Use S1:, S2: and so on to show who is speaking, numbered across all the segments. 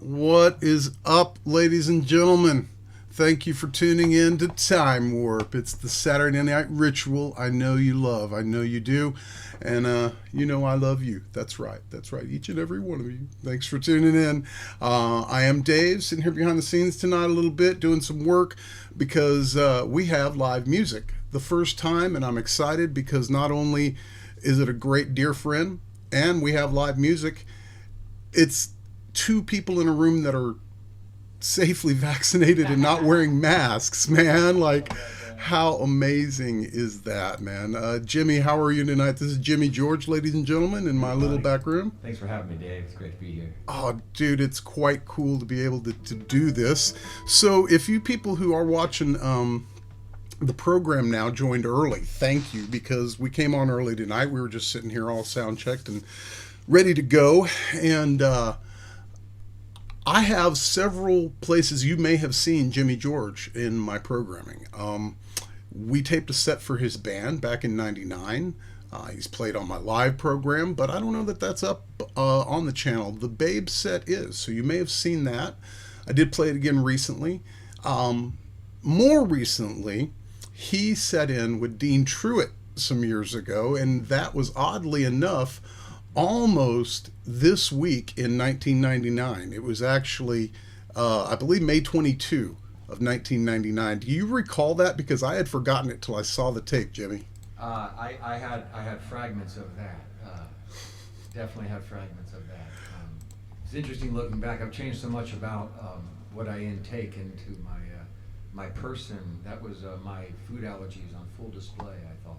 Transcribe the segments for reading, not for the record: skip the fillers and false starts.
S1: What is up, ladies and gentlemen? Thank you for tuning in to Time Warp. It's the Saturday night ritual I know you love. I know you do. And you know I love you. That's right. That's right. Each and every one of you. Thanks for tuning in. I am Dave, sitting here behind the scenes tonight a little bit, doing some work because we have live music. The first time, and I'm excited because not only is it a great dear friend, and we have live music, it's two people in a room that are safely vaccinated and not wearing masks, man. Like, how amazing is that, man? Jimmy, how are you tonight? This is Jimmy George, ladies and gentlemen, in my little back room.
S2: Thanks for having me, Dave. It's great to be here.
S1: Oh, dude, it's quite cool to be able to do this. So if you people who are watching the program now joined early, thank you, because we came on early tonight. We were just sitting here all sound checked and ready to go. And I have several places you may have seen Jimmy George in my programming. We taped a set for his band back in '99. He's played on my live program, but I don't know that that's up on the channel. The Babe set is, so you may have seen that. I did play it again recently. More recently, he set in with Dean Truitt some years ago, and that was, oddly enough, almost this week in 1999. It was actually, I believe, May 22 of 1999. Do you recall that? Because I had forgotten it till I saw the tape, Jimmy.
S2: I had fragments of that. Definitely had fragments of that. It's interesting looking back. I've changed so much about what I intake into my person. That was my food allergies on full display, I thought.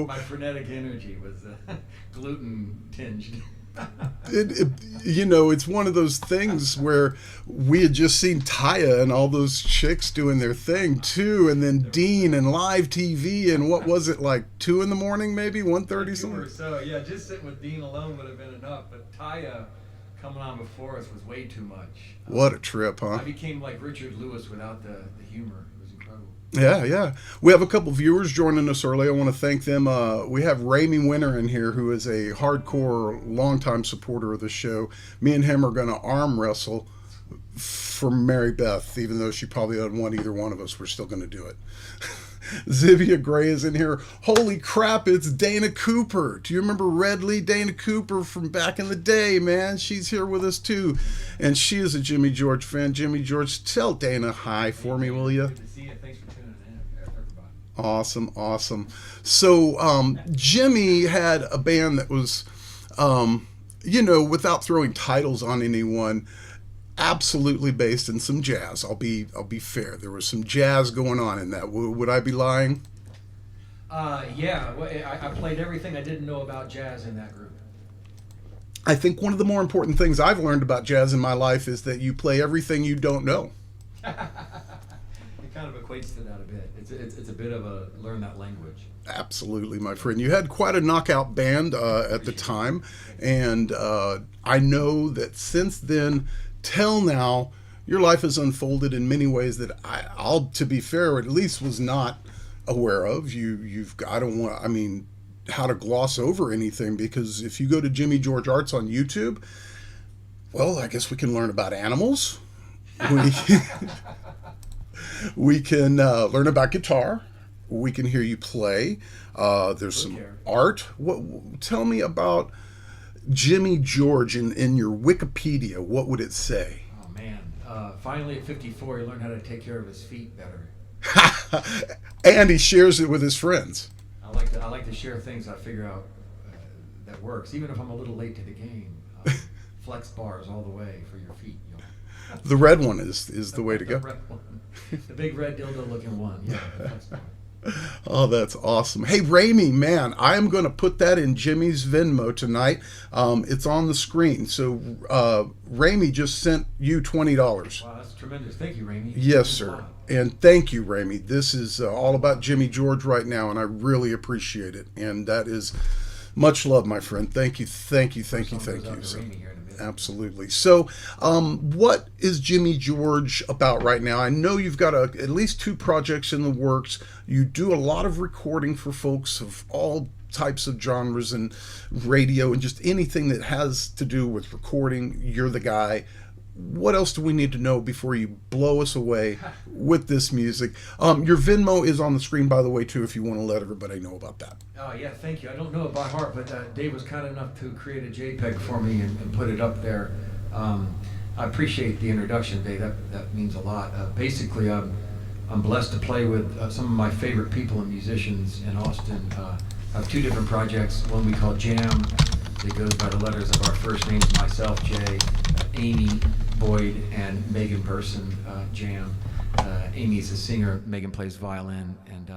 S1: My
S2: frenetic energy was gluten tinged.
S1: It's one of those things where we had just seen Taya and all those chicks doing their thing too, and then Dean and live TV, and what was it, like 2 in the morning, maybe 1:30 something?
S2: Or so, yeah. Just sitting with Dean alone would have been enough, but Taya coming on before us was way too much.
S1: What a trip, huh?
S2: I became like Richard Lewis without the humor. It was incredible.
S1: Yeah. We have a couple viewers joining us early. I want to thank them. We have Ramy Winter in here, who is a hardcore, longtime supporter of the show. Me and him are going to arm wrestle for Mary Beth, even though she probably doesn't want either one of us. We're still going to do it. Zivia Gray is in here. Holy crap, it's Dana Cooper. Do you remember Redley, Dana Cooper from back in the day, man? She's here with us too. And she is a Jimmy George fan. Jimmy George, tell Dana hi for me, will you?
S2: Good to see you. Thanks for tuning in, everybody.
S1: Awesome. So Jimmy had a band that was, without throwing titles on anyone, absolutely based in some jazz. I'll be fair. There was some jazz going on in that. Would I be lying?
S2: Yeah. Well, I played everything I didn't know about jazz in that group.
S1: I think one of the more important things I've learned about jazz in my life is that you play everything you don't know.
S2: It kind of equates to that a bit. It's a bit of a learn that language.
S1: Absolutely, my friend. You had quite a knockout band at the time, and I know that since then till now, your life has unfolded in many ways that I'll, to be fair, at least was not aware of. I don't want, how to gloss over anything, because if you go to Jimmy George Arts on YouTube, well, I guess we can learn about animals. We can learn about guitar. We can hear you play. There's some art. Tell me about Jimmy George in your Wikipedia. What would it say?
S2: Oh man! Finally, at 54, he learned how to take care of his feet better.
S1: And he shares it with his friends.
S2: I like to share things I figure out that works, even if I'm a little late to the game. Flex bars all the way for your feet.
S1: The red one is the way to go.
S2: The red one. The big red dildo looking one. Yeah. Flex bar.
S1: Oh, that's awesome. Hey, Ramy, man, I am going to put that in Jimmy's Venmo tonight. It's on the screen. So Ramy just sent you $20.
S2: Wow, that's tremendous. Thank you, Ramy.
S1: Yes, sir. And thank you, Ramy. This is all about Jimmy George right now, and I really appreciate it. And that is much love, my friend. Thank you. So, absolutely. So what is Jimmy George about right now? I know you've got at least 2 projects in the works. You do a lot of recording for folks of all types of genres and radio and just anything that has to do with recording, you're the guy. What else do we need to know before you blow us away with this music? Your Venmo is on the screen, by the way, too, if you want to let everybody know about that.
S2: Oh, yeah, thank you. I don't know it by heart, but Dave was kind enough to create a JPEG for me and put it up there. I appreciate the introduction, Dave. That means a lot. Basically, I'm blessed to play with some of my favorite people and musicians in Austin. I have two different projects. One we call Jam. It goes by the letters of our first names, myself, Jay, Amy, Boyd, and Megan Person, Jam. Amy's a singer, Megan plays violin, and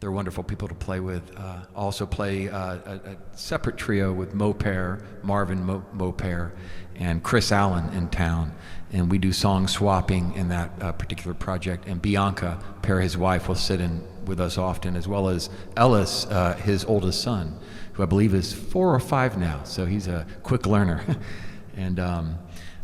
S2: they're wonderful people to play with. Also play a separate trio with Marvin Mopair, and Chris Allen in town. And we do song swapping in that particular project. And Bianca, his wife, will sit in with us often, as well as Ellis, his oldest son, who I believe is 4 or 5 now, so he's a quick learner. And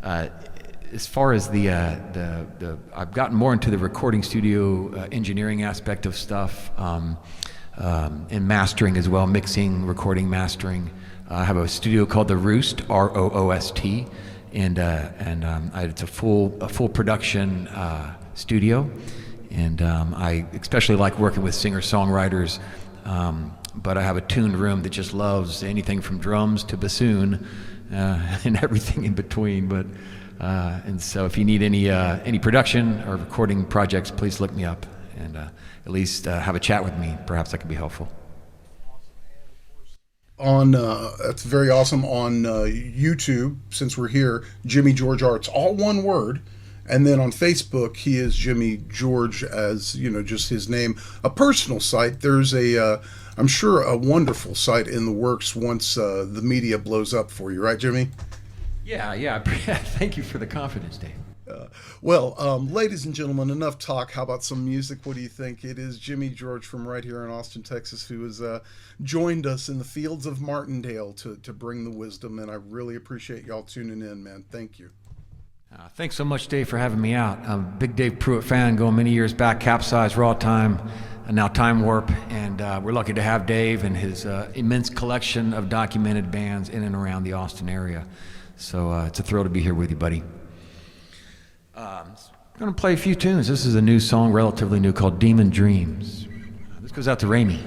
S2: as far as I've gotten more into the recording studio engineering aspect of stuff, and mastering as well, mixing, recording, mastering. I have a studio called The Roost, ROOST, and it's a full production studio, and I especially like working with singer-songwriters. But I have a tuned room that just loves anything from drums to bassoon and everything in between. But and so if you need any production or recording projects, please look me up and at least have a chat with me. Perhaps I can be helpful.
S1: That's very awesome. On YouTube, since we're here, Jimmy George Arts, all one word. And then on Facebook, he is Jimmy George as, just his name. A personal site. There's I'm sure a wonderful site in the works once the media blows up for you, right, Jimmy?
S2: Yeah. Thank you for the confidence, Dave.
S1: Ladies and gentlemen, enough talk. How about some music? What do you think? It is Jimmy George from right here in Austin, Texas, who has joined us in the fields of Martindale to bring the wisdom, and I really appreciate y'all tuning in, man. Thank you.
S2: Thanks so much, Dave, for having me out. I'm a big Dave Pruitt fan, going many years back, CapZeyeZ, rAwTiMe, and now TimeWaRp, and we're lucky to have Dave and his immense collection of documented bands in and around the Austin area. So it's a thrill to be here with you, buddy. I'm going to play a few tunes. This is a new song, relatively new, called Demon Dreams. This goes out to Raimi.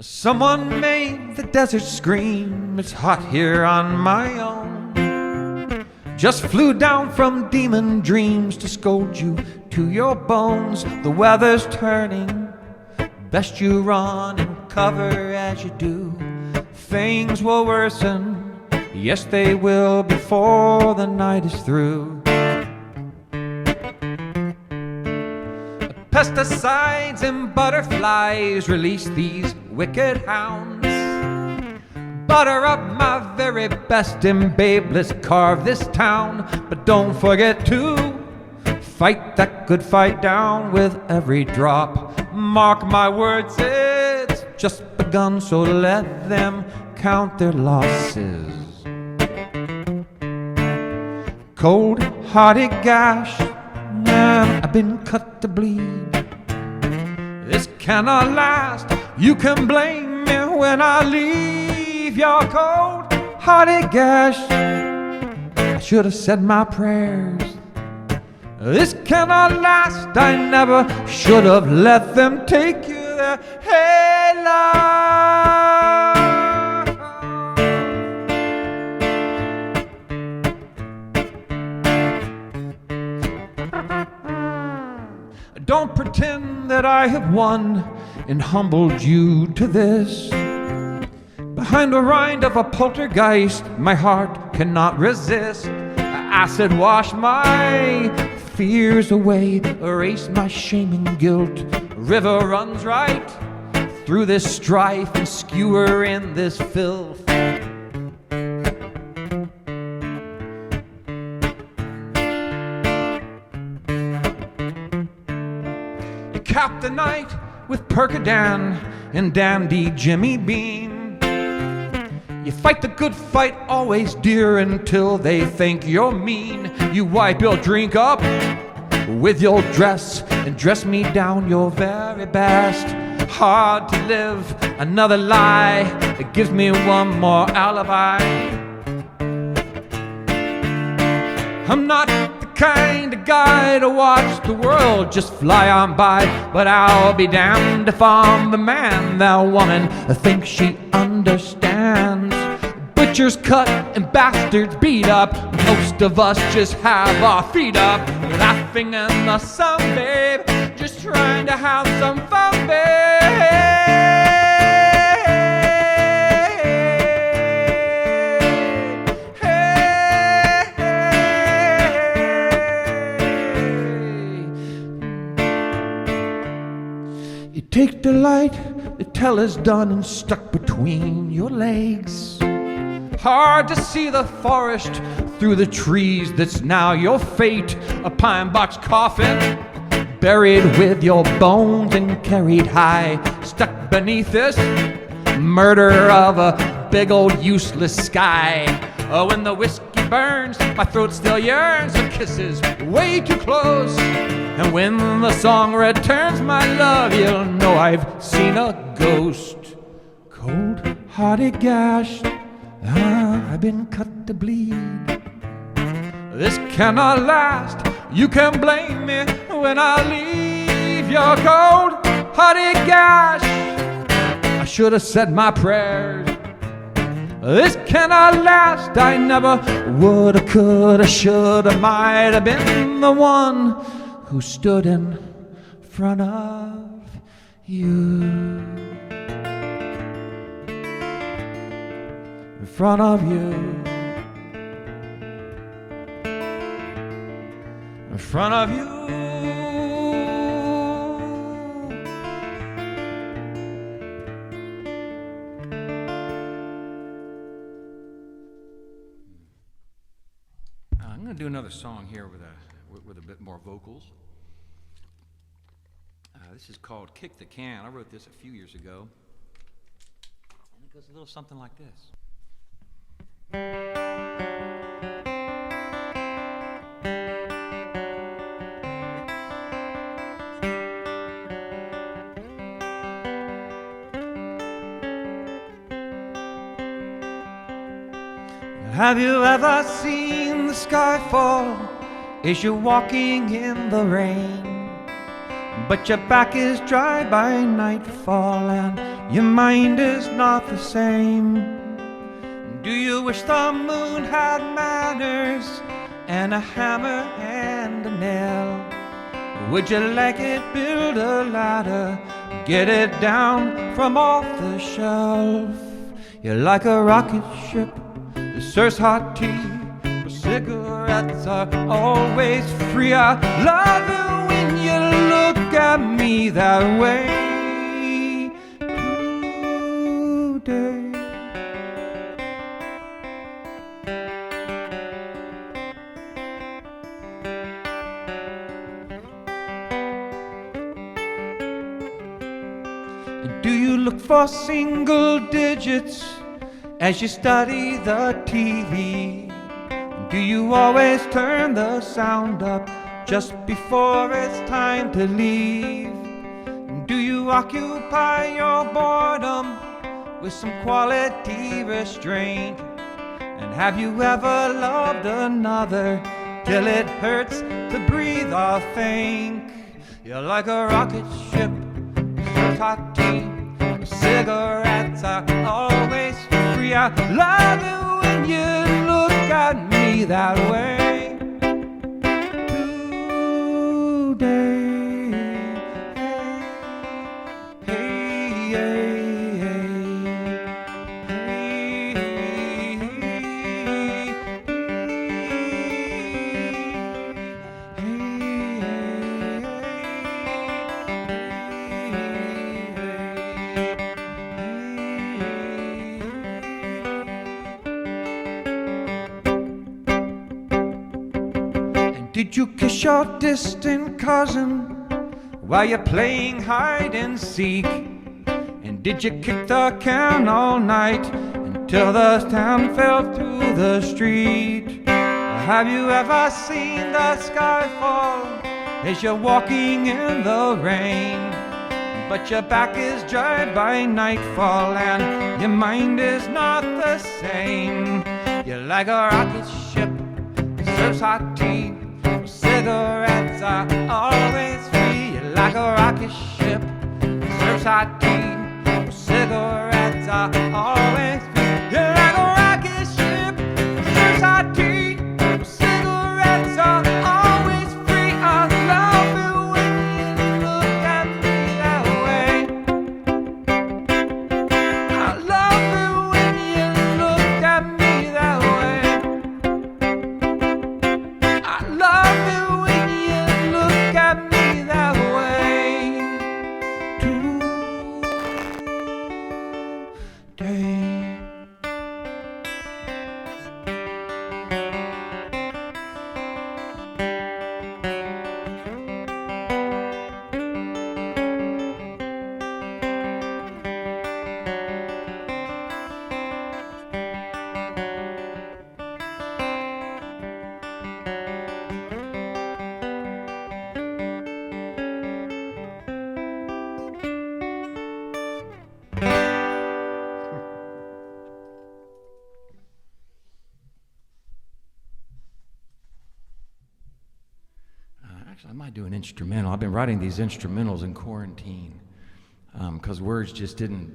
S2: Someone made the desert scream. It's hot here on my own. Just flew down from demon dreams to scold you to your bones. The weather's turning. Best you run and cover as you do. Things will worsen. Yes, they will before the night is through. Pesticides and butterflies release these wicked hounds. Butter up my very best, and babe, let's carve this town. But don't forget to fight that good fight down with every drop. Mark my words, it's just begun, so let them count their losses. Cold-hearted gash, man, I've been cut to bleed. This cannot last. You can blame me when I leave your cold-hearted gash. I should have said my prayers. This cannot last. I never should have let them take you there. Hey, love. Don't pretend that I have won and humbled you to this. Behind the rind of a poltergeist, my heart cannot resist. Acid wash my fears away, erase my shame and guilt. A river runs right through this strife and skewer in this filth. Cap the night with Percodan and Dandy Jimmy Bean.
S3: You fight the good fight, always dear, until they think you're mean. You wipe your drink up with your dress and dress me down your very best. Hard to live another lie. It gives me one more alibi. I'm not the kind of guy to watch the world just fly on by, but I'll be damned if I'm the man that woman thinks she understands. Butchers cut and bastards beat up. Most of us just have our feet up, laughing in the sun, babe, just trying to have some fun, babe. You take delight, the teller's done and stuck between your legs. Hard to see the forest through the trees, that's now your fate. A pine box coffin, buried with your bones and carried high. Stuck beneath this murder of a big old useless sky. Oh, when the whiskey burns, my throat still yearns for kisses way too close. And when the song returns, my love, you'll know I've seen a ghost. Cold-hearted gash, I've been cut to bleed. This cannot last. You can blame me when I leave your cold-hearted gash. I should have said my prayers. This cannot last. I never woulda, coulda, shoulda, might have been the one who stood in front of you. In front of you. In front of you. I'm going to do another song here with a bit more vocals. This is called Kick the Can. I wrote this a few years ago. And it goes a little something like this. Have you ever seen the sky fall as you're walking in the rain? But your back is dry by nightfall and your mind is not the same. Do you wish the moon had manners and a hammer and a nail? Would you like it build a ladder, get it down from off the shelf? You're like a rocket ship that serves hot tea, but cigarettes are always free. I love you when you look at me that way today. Do you look for single digits as you study the TV? Do you always turn the sound up just before it's time to leave? Do you occupy your boredom with some quality restraint? And have you ever loved another till it hurts to breathe or think? You're like a rocket ship, serves hot tea, cigarettes are always free. I love you when you look at me that way today. Hey, hey, did you kiss your distant cousin while you're playing hide and seek? And did you kick the can all night until till the town fell through the street. Have you ever seen the sky fall as you're walking in the rain? But your back is dry by nightfall and your mind is not the same. You're like a rocket ship, it serves hot tea, cigarettes are always free. You're like a rocket ship, it serves hot tea, cigarettes are always free. You're like a rocket ship, it serves hot tea, cigarettes are always free. I love it when you look at me that way. I love it when you look at me that way. I love it when you look at me that way. Today. Actually, I might do an instrumental. I've been writing these instrumentals in quarantine because words just didn't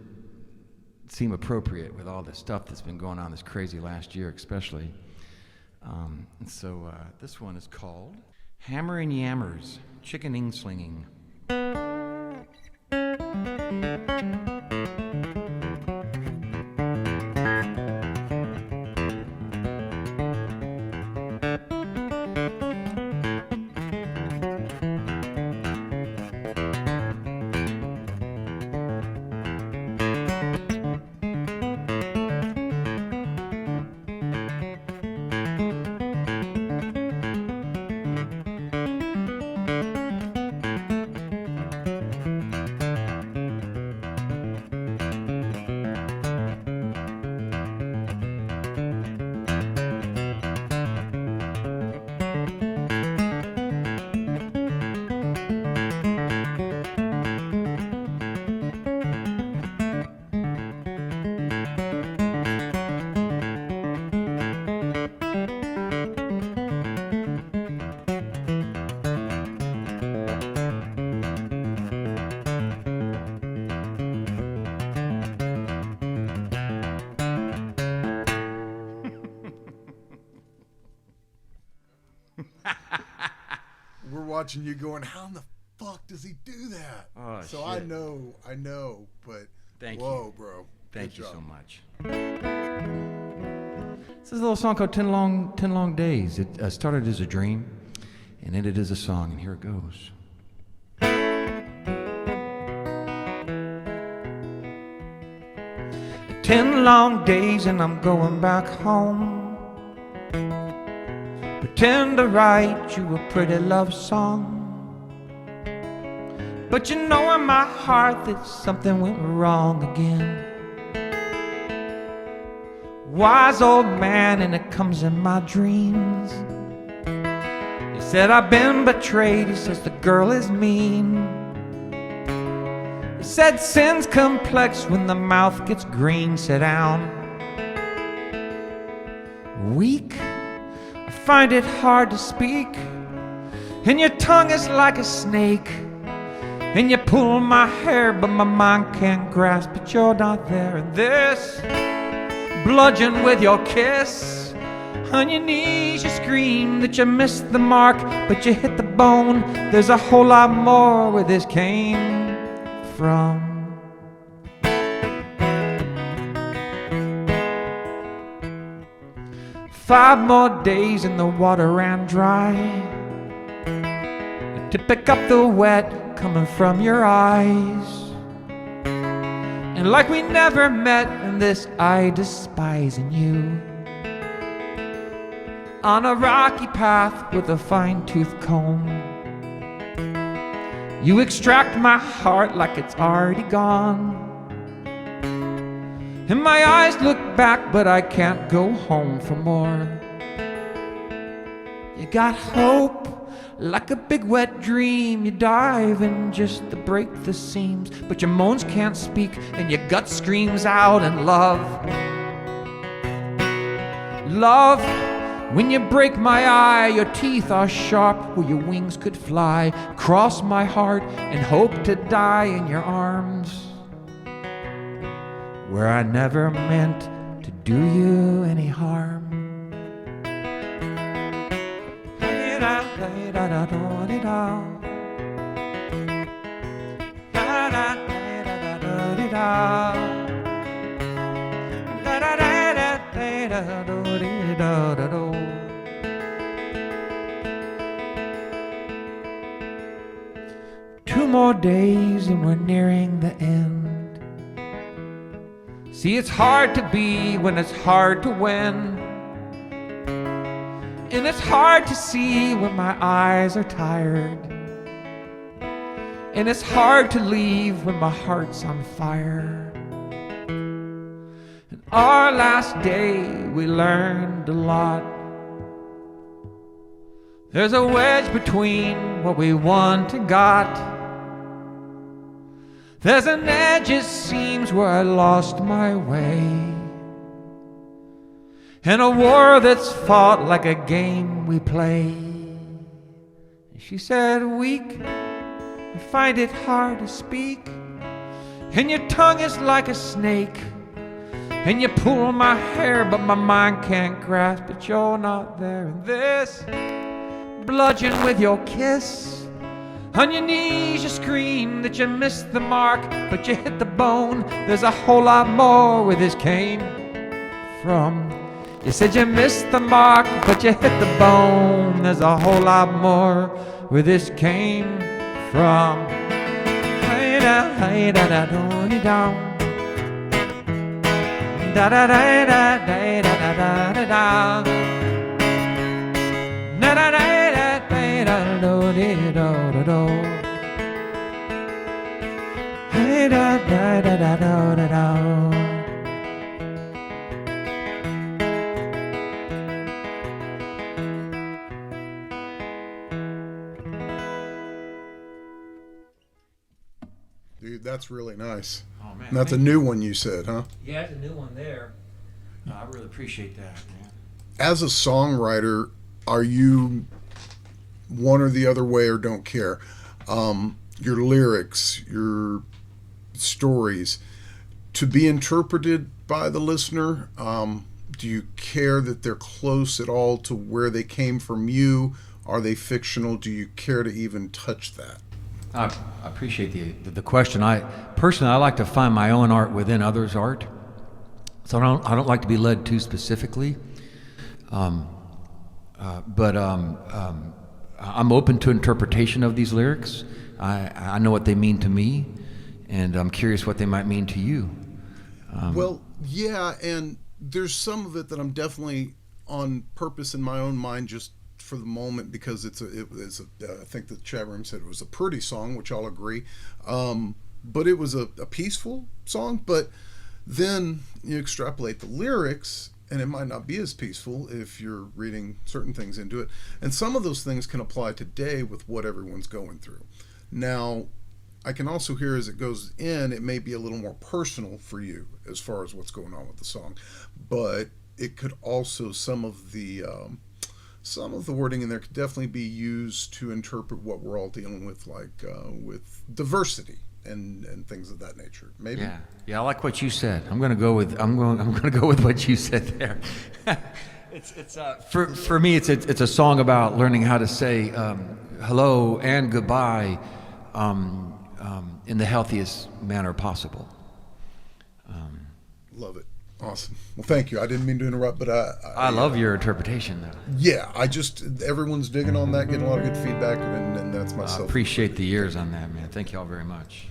S3: seem appropriate with all the stuff that's been going on this crazy last year, especially. And so this one is called Hammer and Yammers, Chickingslinging.
S1: We're watching you going, how in the fuck does he do that?
S3: Oh,
S1: so
S3: shit.
S1: I know, but
S3: Thank
S1: whoa,
S3: you.
S1: bro.
S3: Thank
S1: Good
S3: you
S1: job.
S3: so much. This is a little song called 10 Long Days. It started as a dream and ended as a song, and here it goes. 10 long days and I'm going back home. Pretend to write you a pretty love song. But you know in my heart that something went wrong again. Wise old man, and it comes in my dreams. He said I've been betrayed, he says the girl is mean. He said sin's complex when the mouth gets green. Sit down. Weak, I find it hard to speak, and your tongue is like a snake, and you pull my hair but my mind can't grasp it. You're not there. And this bludgeon with your kiss, on your knees you scream that you missed the mark but you hit the bone. There's a whole lot more where this came from. Five more days and the water ran dry to pick up the wet coming from your eyes. And like we never met, and this I despise in you. On a rocky path with a fine-tooth comb, you extract my heart like it's already gone. and my eyes look back, but I can't go home for more. You got hope like a big wet dream. You dive in just to break the seams, but your moans can't speak and your gut screams out in love. Love, when you break my eye, your teeth are sharp where your wings could fly. Cross my heart and hope to die in your arms, where I never meant to do you any harm. Two more days and we're nearing the end. See, it's hard to be when it's hard to win, and it's hard to see when my eyes are tired, and it's hard to leave when my heart's on fire. And our last day we learned a lot. There's a wedge between what we want and got. There's an edge, it seems, where I lost my way, and a war that's fought like a game we play. She said, weak, I find it hard to speak, and your tongue is like a snake, and you pull my hair, but my mind can't grasp that you're not there. And this, bludgeon with your kiss, on your knees you scream that you missed the mark, but you hit the bone. There's a whole lot more where this came from. You said you missed the mark, but you hit the bone. There's a whole lot more where this came from. Hey da hey da da do down. Da da da da da da da da da. Da da da da da do do do do. Hey da da da da da da.
S1: Dude, that's really nice.
S3: Oh, man.
S1: And that's a new one you said, huh?
S3: Yeah, it's a new one there. I really appreciate that, man.
S1: As a songwriter, are you one or the other way or don't care? Your lyrics, your stories, to be interpreted by the listener, do you care that they're close at all to where they came from you? Are they fictional? Do you care to even touch that?
S3: I appreciate the question. I personally like to find my own art within others' art, so I don't like to be led too specifically. But I'm open to interpretation of these lyrics. I know what they mean to me, and I'm curious what they might mean to you.
S1: Well, yeah, and there's some of it that I'm definitely on purpose in my own mind, just for the moment, because I think the chat room said it was a pretty song, which I'll agree, but it was a peaceful song. But then you extrapolate the lyrics, and it might not be as peaceful if you're reading certain things into it, and some of those things can apply today with what everyone's going through. Now, I can also hear as it goes in, it may be a little more personal for you as far as what's going on with the song, but it could also, some of the wording in there could definitely be used to interpret what we're all dealing with, like with diversity and things of that nature. Maybe. Yeah. I like what you said. I'm going to go with what you said there. For me, it's a song about learning how to say hello and goodbye in the healthiest manner possible. Love it. Awesome. Well, thank you. I didn't mean to interrupt, but I love your interpretation, though. Yeah, everyone's digging on that, getting a lot of good feedback, and that's myself. I appreciate the ears on that, man. Thank you all very much.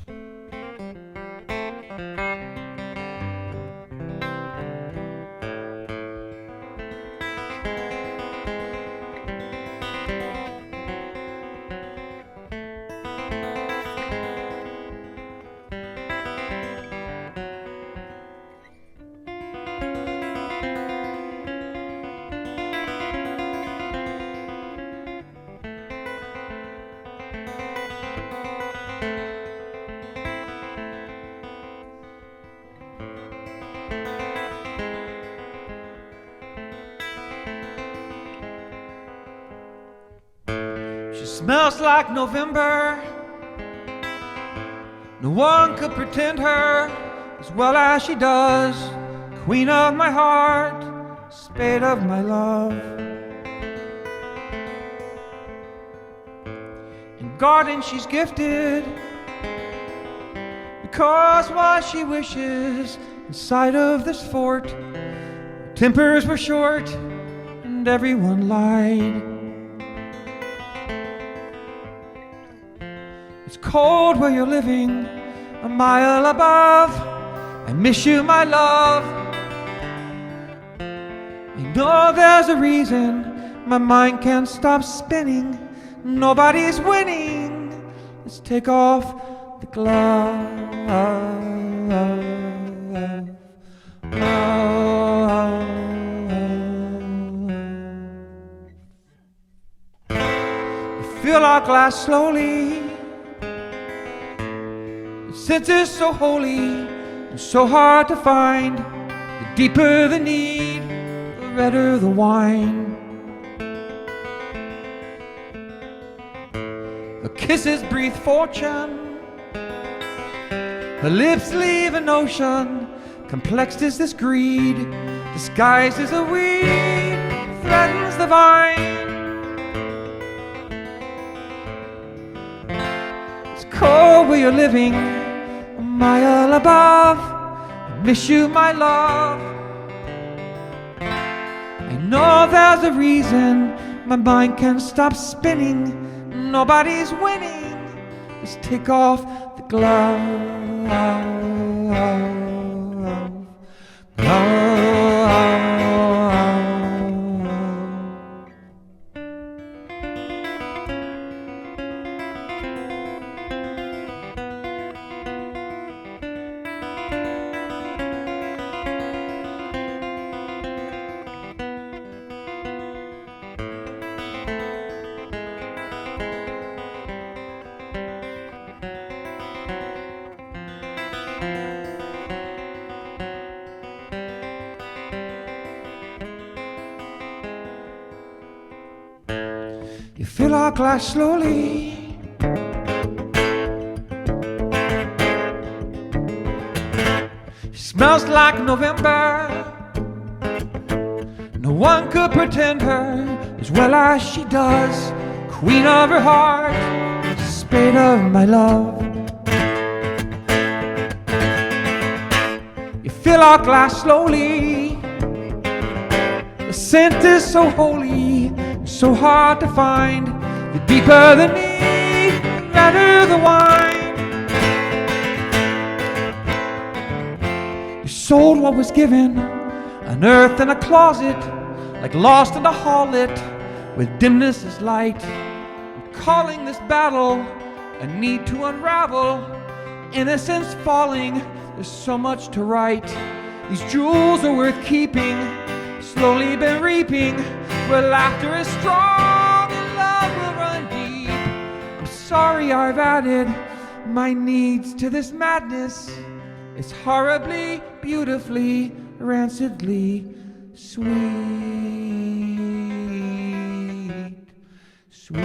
S3: She smells like November. No one could pretend her as well as she does. Queen of my heart, spade of my love. In garden she's gifted, because what she wishes inside of this fort, tempers were short and everyone lied. It's cold where you're living, a mile above. I miss you, my love. I know there's a reason my mind can't stop spinning. Nobody's winning. Let's take off the glove. Fill our glass slowly. Since it's so holy and so hard to find, the deeper the need, the redder the wine. Her kisses breathe fortune, her lips leave an ocean. Complexed is this greed, disguised as a weed, threatens the vine. It's cold where you're living, a mile above. I miss you, my love. I know there's a reason my mind can't stop spinning. Nobody's winning. Let's take off the glove. You fill our glass slowly. It smells like November. No one could pretend her as well as she does. Queen of her heart, spade of my love. You fill our glass slowly. The scent is so holy, so hard to find. The deeper the need, the redder the wine. You sold what was given, unearthed in a closet, like lost in a harlot, with dimness as light. And calling this battle a need to unravel. Innocence falling, there's so much to write. These jewels are worth keeping, slowly been reaping, where laughter is strong and love will run deep. I'm sorry I've added my needs to this madness. It's horribly, beautifully, rancidly sweet. Sweet.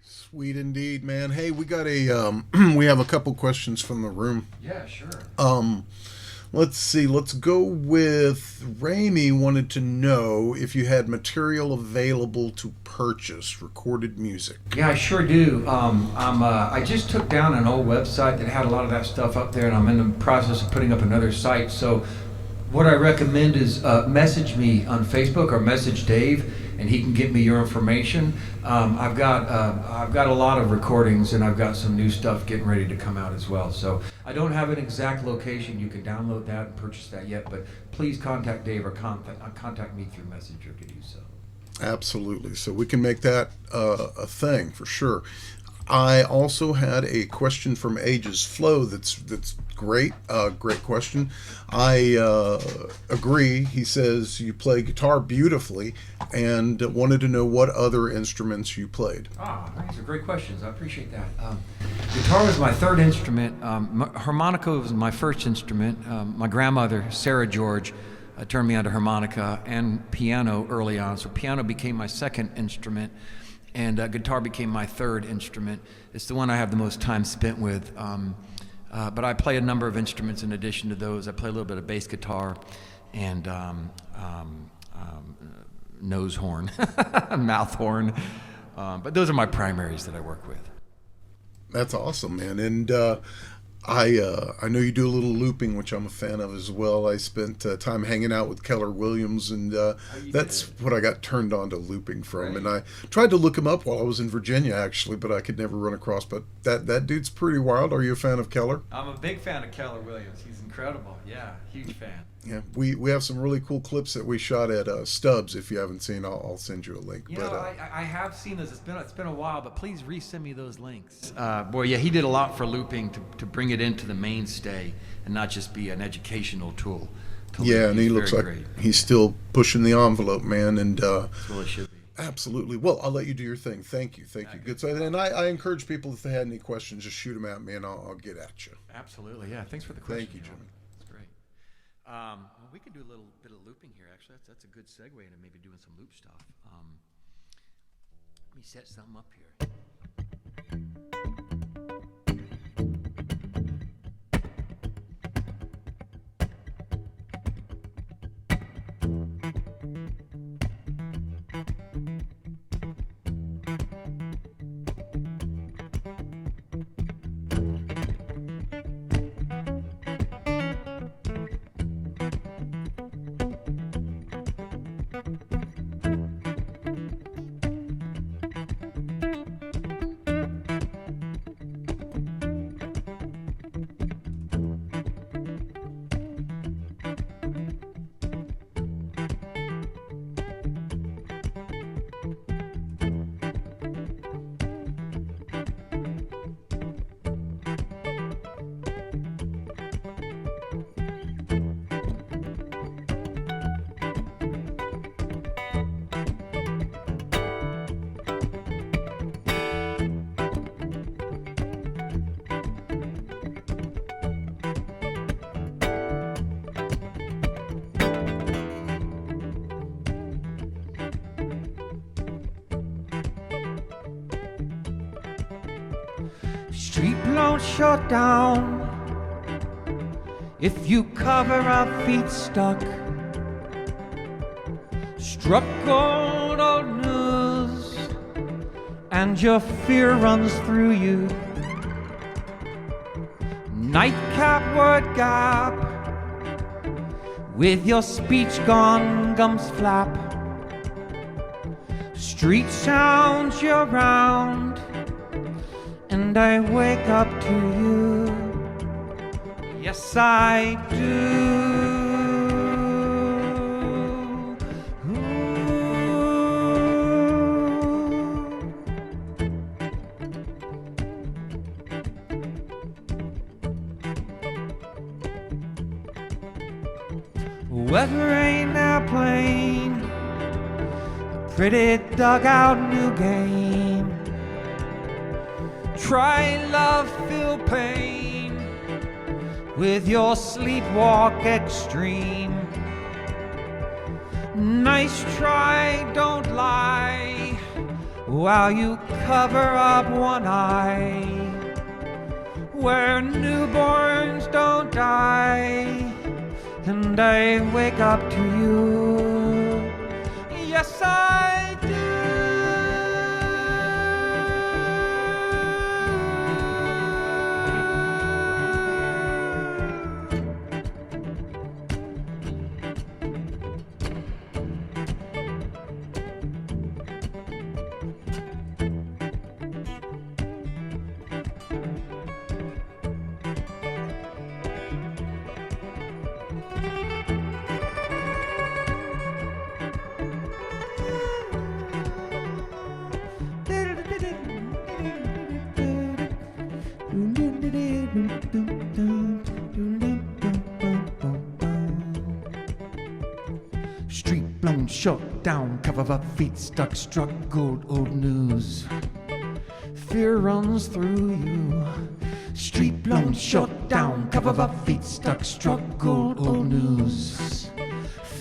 S1: Sweet indeed, man. Hey, we got a we have a couple questions from the room.
S2: Yeah, sure.
S1: Let's see. Let's go with Ramy. Wanted to know if you had material available to purchase, recorded music.
S2: Yeah, I sure do. I just took down an old website that had a lot of that stuff up there, and I'm in the process of putting up another site. So what I recommend is message me on Facebook or message Dave, and he can get me your information. I've got a lot of recordings, and I've got some new stuff getting ready to come out as well. So I don't have an exact location you can download that and purchase that yet, but please contact Dave or contact me through Messenger to do so.
S1: Absolutely. So we can make that a thing for sure. I also had a question from Ages Flow that's great. Great question. I agree. He says you play guitar beautifully, and wanted to know what other instruments you played.
S2: These are great questions. I appreciate that. Guitar was my third instrument. Harmonica was my first instrument. My grandmother, Sarah George, turned me on to harmonica and piano early on. So piano became my second instrument, and guitar became my third instrument. It's the one I have the most time spent with. But I play a number of instruments in addition to those. I play a little bit of bass guitar and nose horn, mouth horn. But those are my primaries that I work with.
S1: That's awesome, man. And I know you do a little looping, which I'm a fan of as well. I spent time hanging out with Keller Williams, and that's what I got turned on to looping from. Right. And I tried to look him up while I was in Virginia, actually, but I could never run across. But that dude's pretty wild. Are you a fan of Keller?
S2: I'm a big fan of Keller Williams. He's incredible. Yeah, huge fan.
S1: Yeah, we have some really cool clips that we shot at Stubbs. If you haven't seen, I'll send you a link.
S2: I have seen those. It's been a while, but please resend me those links. Boy, yeah, he did a lot for looping to bring it into the mainstay and not just be an educational tool.
S1: Yeah, and he looks like he's still pushing the envelope, man. And
S2: that's what it should be.
S1: Absolutely. Well, I'll let you do your thing. Thank you. Good. And I encourage people, if they had any questions, just shoot them at me, and I'll get at you.
S2: Absolutely. Yeah. Thanks for the question.
S1: Thank you, Jimmy.
S2: That's great. Well, we could do a little bit of looping here. Actually, that's a good segue into maybe doing some loop stuff. Let me set something up here.
S3: Street blown shut down. If you cover our feet stuck, struck gold old news, and your fear runs through you. Nightcap word gap, with your speech gone, gums flap. Street sounds you're round, and I wake up to you. Yes, I do. Weather ain't airplane, a pretty dugout new game. Try love, feel pain with your sleepwalk extreme. Nice try, don't lie, while you cover up one eye. Where newborns don't die, and I wake up to you. Yes, I do. shut down, cover up, feet stuck, struck, gold, old news. Fear runs through you. Street blown, shut down, cover up, feet stuck, struck, gold, old news.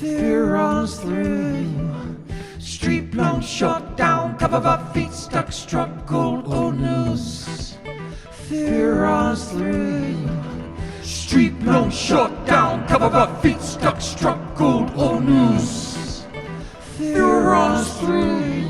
S3: Fear runs through you. Street blown, shut down, cover up, feet stuck, struck, gold, old news. Fear runs through you. Street blown, shut down, cover up, feet stuck, struck, gold, old news. Fear runs through you.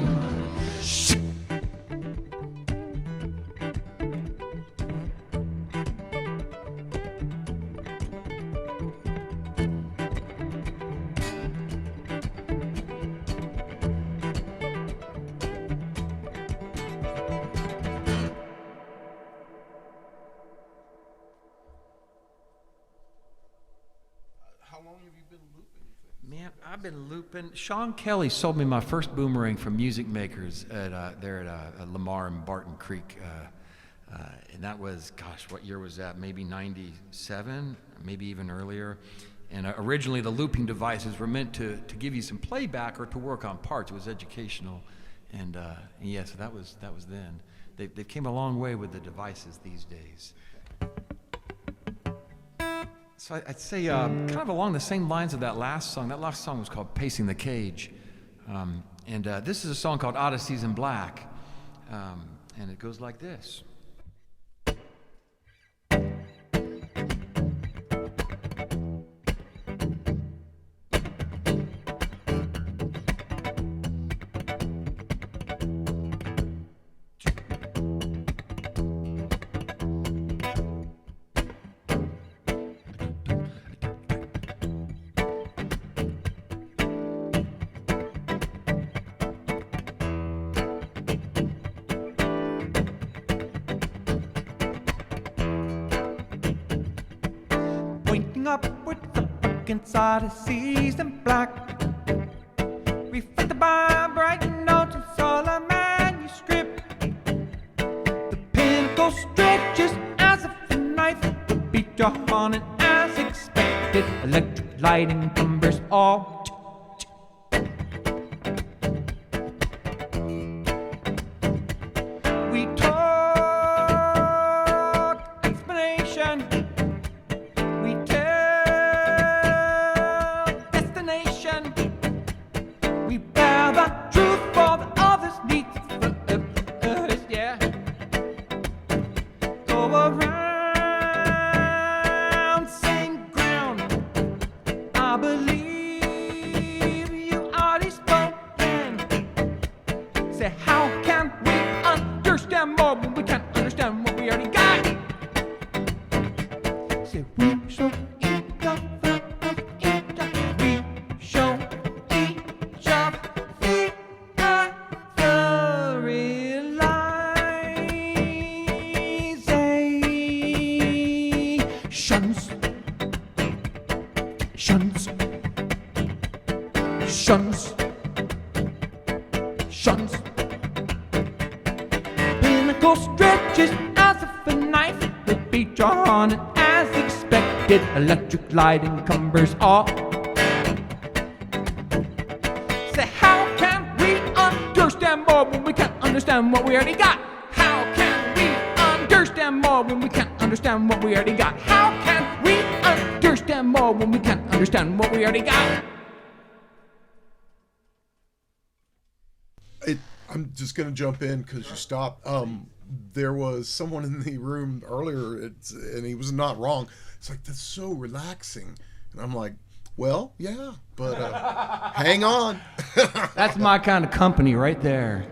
S3: Man, I've been looping. Sean Kelly sold me my first boomerang from Music Makers there at Lamar and Barton Creek. And that was, gosh, what year was that? Maybe 97, maybe even earlier. And originally the looping devices were meant to give you some playback or to work on parts. It was educational. And yeah, so that was then. They've came a long way with the devices these days. So I'd say kind of along the same lines of that last song. That last song was called Pacing the Cage. And this is a song called Odysseys in Black. And it goes like this. Upwards against Odysseys in black, reflected by bright notes, it's all a manuscript. The pinnacle stretches as if a knife would be drawn, and as expected, electric light encumbers all. We talk explanation. Shuns. Pinnacle stretches as if a knife would be drawn, and as expected, electric light encumbers all. Say, how can we understand more when we can't understand what we already got? How can we understand more when we can't understand what we already got? How can we understand more when we can't understand what we already got?
S1: I'm just going to jump in because you stopped. There was someone in the room earlier, and he was not wrong. It's like, that's so relaxing. And I'm like, well, yeah, but hang on.
S3: That's my kind of company right there.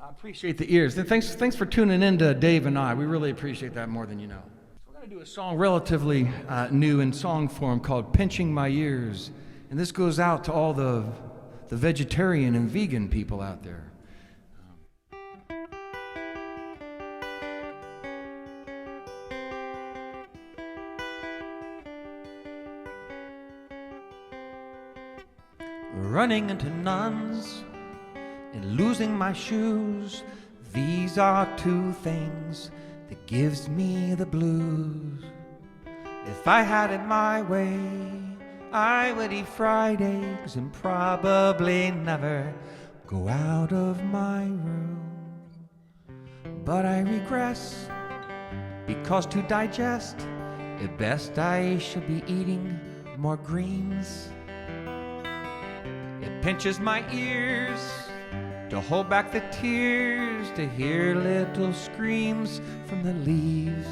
S3: I appreciate the ears. Thanks for tuning in to Dave and I. We really appreciate that more than you know. We're going to do a song relatively new in song form called Pinching My Ears. And this goes out to all the vegetarian and vegan people out there. Running into nuns and losing my shoes, these are two things that gives me the blues. If I had it my way, I would eat fried eggs and probably never go out of my room. But I regress, because to digest, at best I should be eating more greens. It pinches my ears to hold back the tears, to hear little screams from the leaves.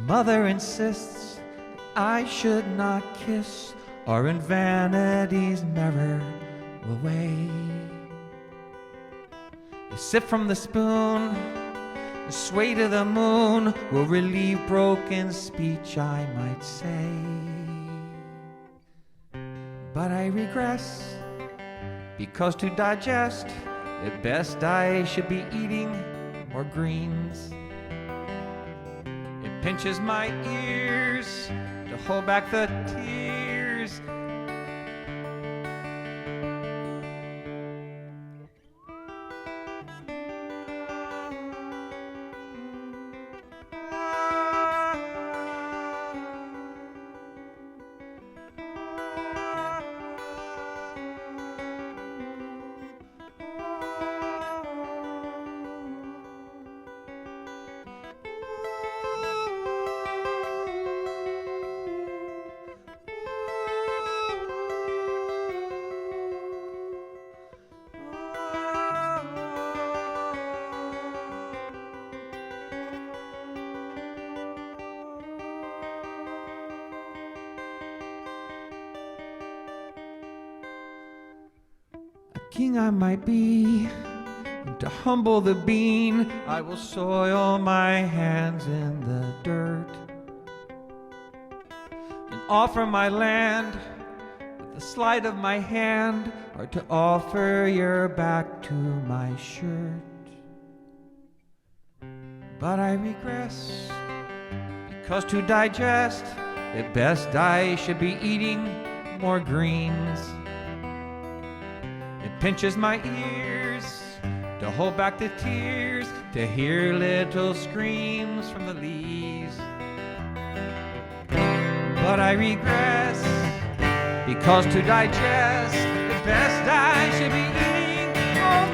S3: Mother insists I should not kiss, or in vanity's mirror will weigh. You sip from the spoon, the sway to the moon will relieve broken speech, I might say. But I regress, because to digest, at best I should be eating more greens. It pinches my ears to hold back the tears. King I might be, and to humble the bean, I will soil my hands in the dirt and offer my land with the sleight of my hand, or to offer your back to my shirt. But I regress, because to digest, at best I should be eating more greens. It pinches my ears to hold back the tears, to hear little screams from the leaves. But I regress, because to digest, at best I should be eating more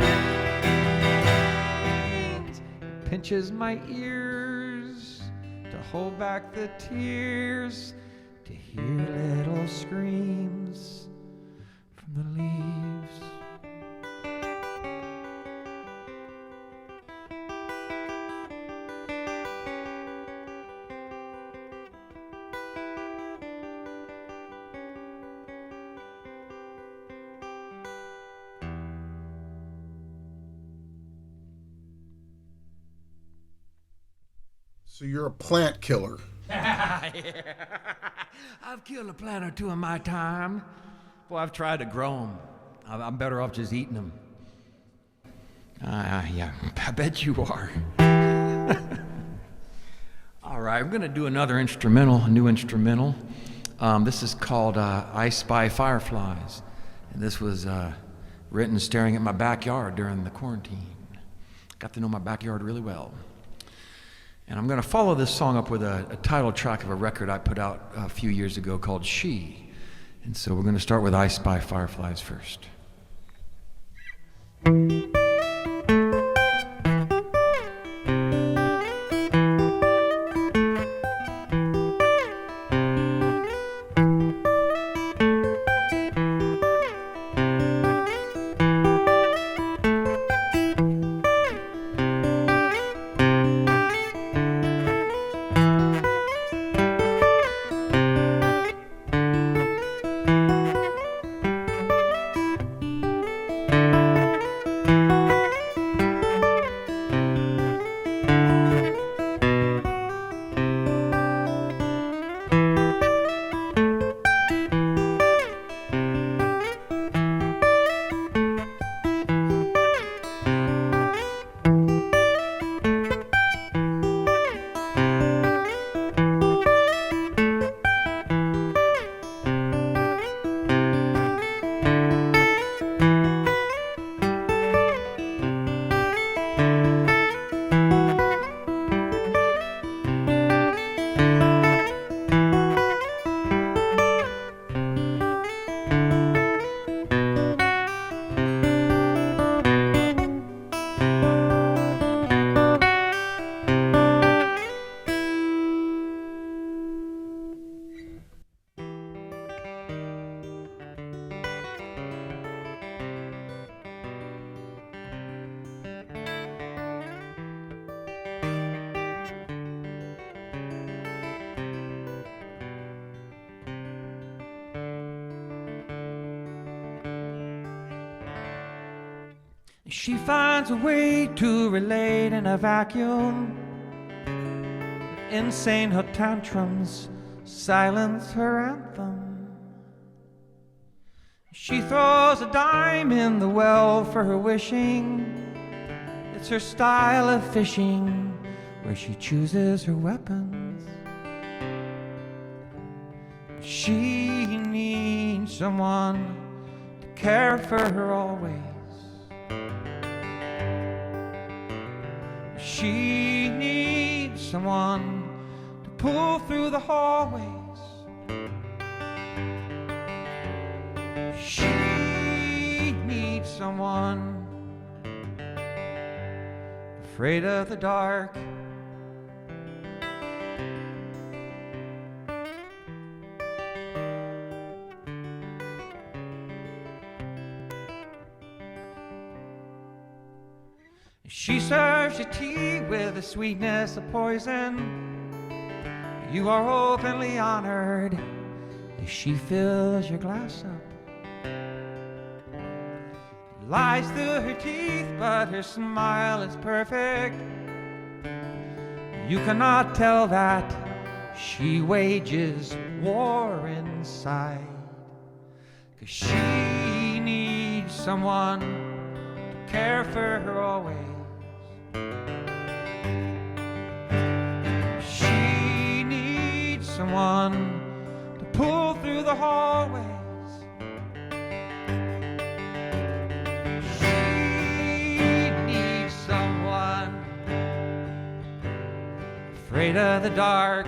S3: greens. It pinches my ears to hold back the tears, to hear little screams from the leaves.
S1: So you're a plant killer.
S3: Yeah. I've killed a plant or two in my time. Boy, I've tried to grow them. I'm better off just eating them. Yeah, I bet you are. All right, I'm going to do another instrumental, a new instrumental. This is called I Spy Fireflies. And this was written staring at my backyard during the quarantine. Got to know my backyard really well. And I'm going to follow this song up with a title track of a record I put out a few years ago called She. And so we're going to start with I Spy Fireflies first. She finds a way to relate in a vacuum. Insane her tantrums silence her anthem. She throws a dime in the well for her wishing. It's her style of fishing, where she chooses her weapons. She needs someone to care for her always. She needs someone to pull through the hallways. She needs someone afraid of the dark. She serves you tea with the sweetness of poison. You are openly honored as she fills your glass up. Lies through her teeth, but her smile is perfect. You cannot tell that she wages war inside, 'cause she needs someone to care for her always. She needs someone to pull through the hallways. She needs someone afraid of the dark.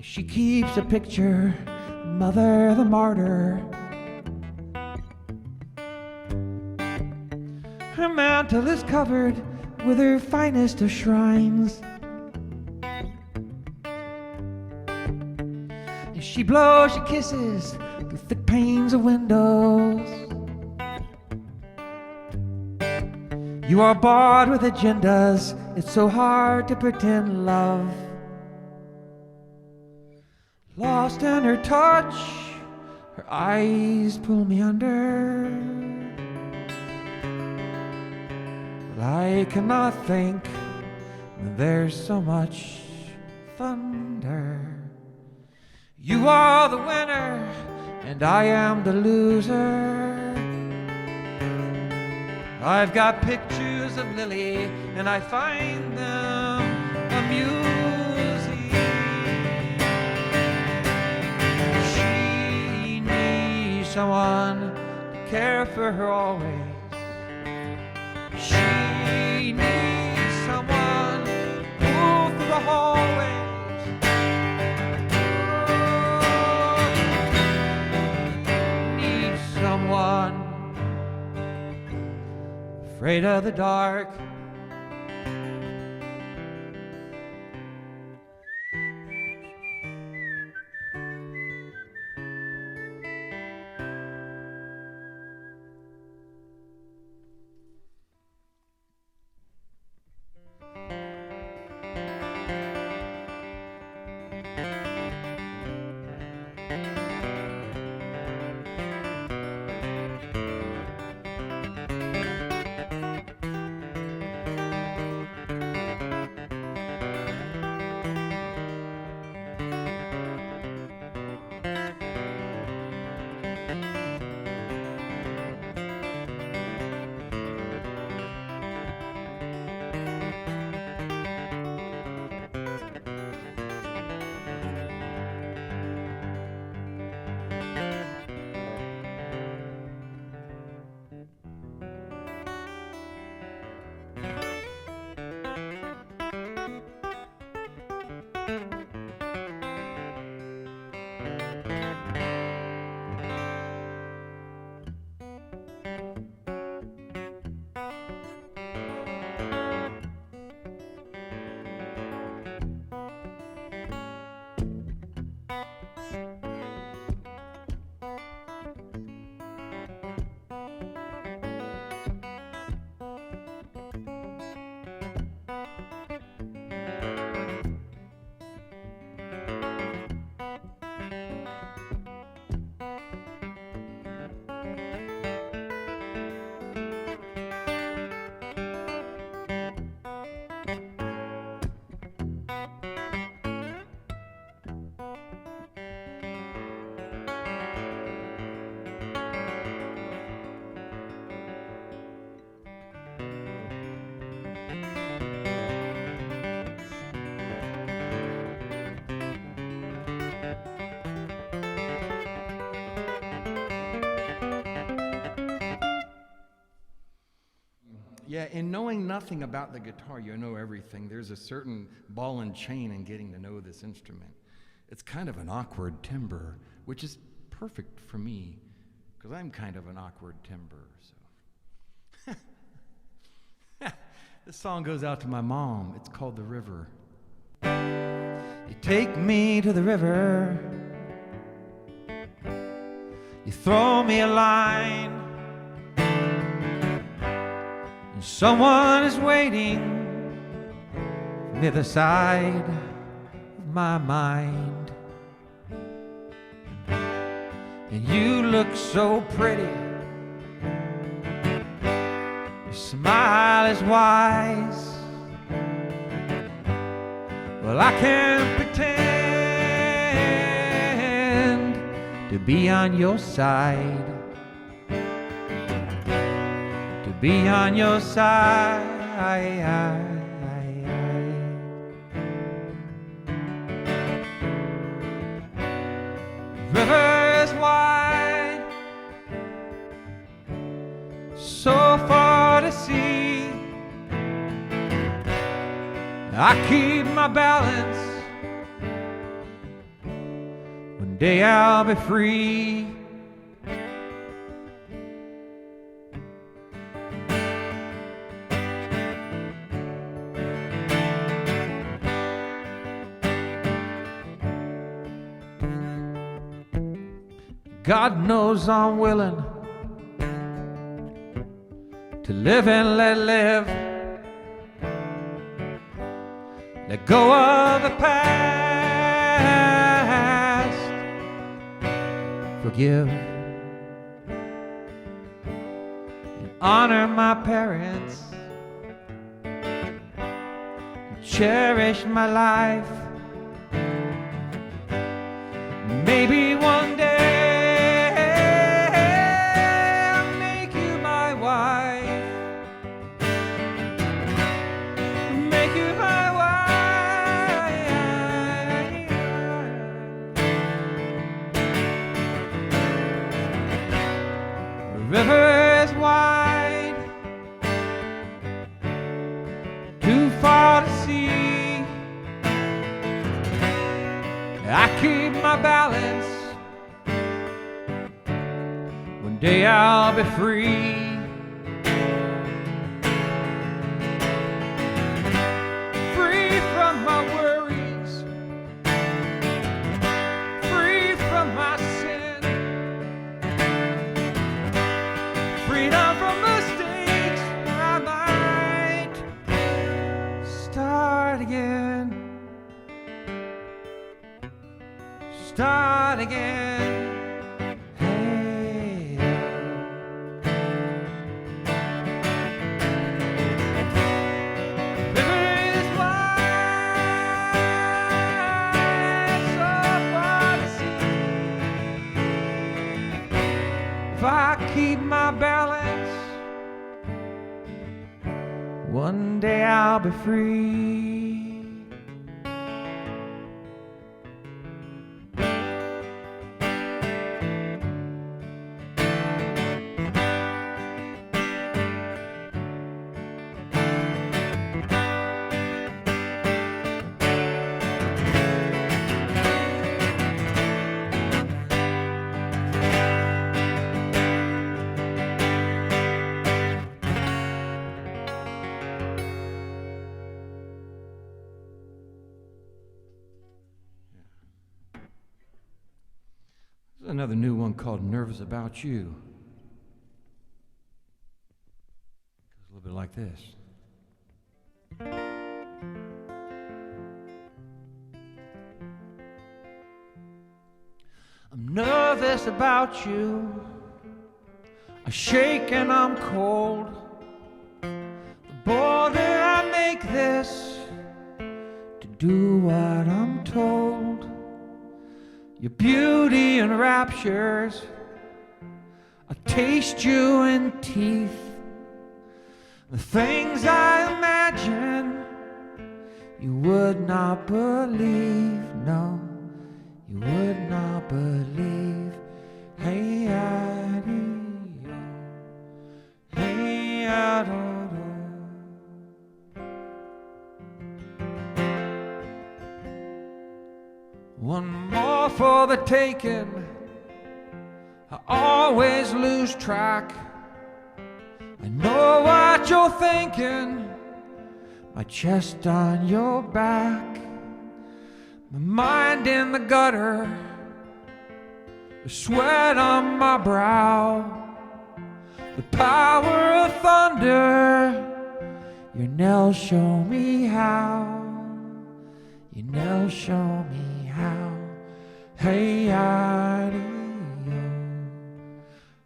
S3: She keeps a picture, Mother the Martyr. Her mantle is covered with her finest of shrines. She blows your kisses through thick panes of windows. You are barred with agendas, it's so hard to pretend love. Lost in her touch, her eyes pull me under. But I cannot think when there's so much thunder. You are the winner, and I am the loser. I've got pictures of Lily, and I find them amusing. Someone to care for her always. She needs someone to pull through the hallways. Needs someone afraid of the dark. Yeah, in knowing nothing about the guitar, you know everything. There's a certain ball and chain in getting to know this instrument. It's kind of an awkward timbre, which is perfect for me, because I'm kind of an awkward timbre. So, this song goes out to my mom. It's called The River. You take me to the river. You throw me a line. And someone is waiting from the other side of my mind. And you look so pretty. Your smile is wise. Well, I can't pretend to be on your side. To be on your side. River is wide, so far to see. I keep my balance. One day I'll be free. God knows I'm willing to live and let live. Let go of the past. Forgive and honor my parents. And cherish my life. Maybe one day river is wide, too far to see. I keep my balance. One day I'll be free. Free from my worries, free from my sin. Freedom from mistakes, I might start again. Start again. Hey. River is wide, so far to see. If I keep my balance, one day I'll be free. Another new one called Nervous About You. Goes a little bit like this. I'm nervous about you. I shake and I'm cold. The border I make this to do what I'm told. Your beauty enraptures. I taste you in teeth. The things I imagine you would not believe. No, you would not believe. Hey, I-dee-yo. Hey, I-do-do. One more for the taking. I always lose track. I know what you're thinking. My chest on your back. My mind in the gutter. The sweat on my brow. The power of thunder. Your nails show me how. Your nails show me how. Hey, I-dee-yo.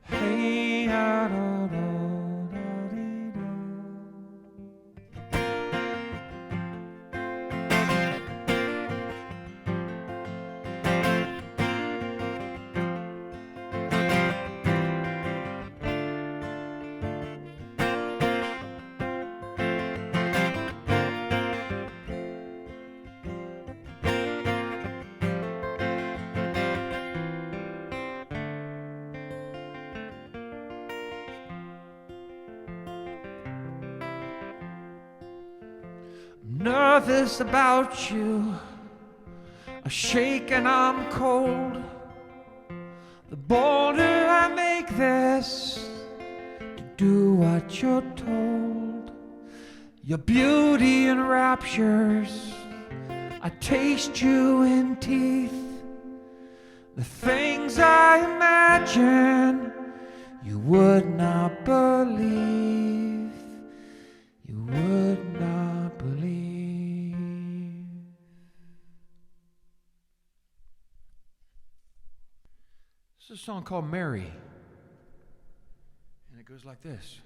S3: Hey, I-do-do-do-dee-do. Nervous about you. I shake and I'm cold. The bolder I make this to do what you're told. Your beauty enraptures. I taste you in teeth. The things I imagine you would not believe. You would not believe. This is a song called Mary, and it goes like this.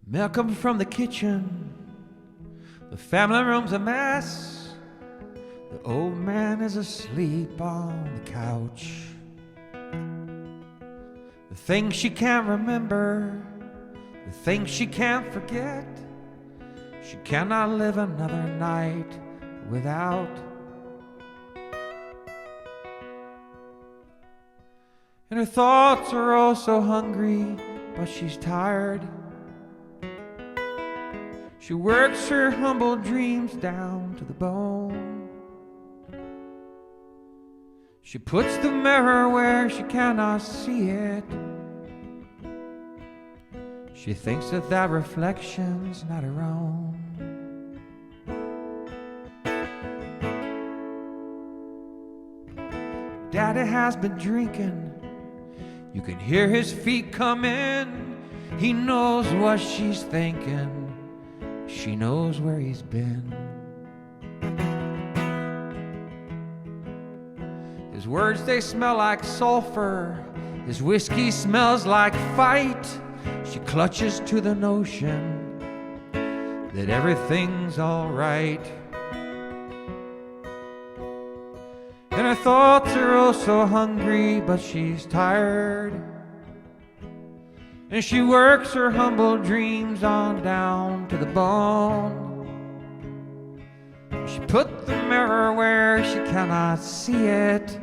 S3: Milk comes from the kitchen. The family room's a mess. The old man is asleep on the couch. The things she can't remember, the things she can't forget. She cannot live another night without. And her thoughts are oh so hungry, but she's tired. She works her humble dreams down to the bone. She puts the mirror where she cannot see it. She thinks that that reflection's not her own. Daddy has been drinking. You can hear his feet come in. He knows what she's thinking. She knows where he's been. His words, they smell like sulfur. His whiskey smells like fight. She clutches to the notion that everything's all right. And her thoughts are oh so hungry, but she's tired. And she works her humble dreams on down to the bone. She put the mirror where she cannot see it.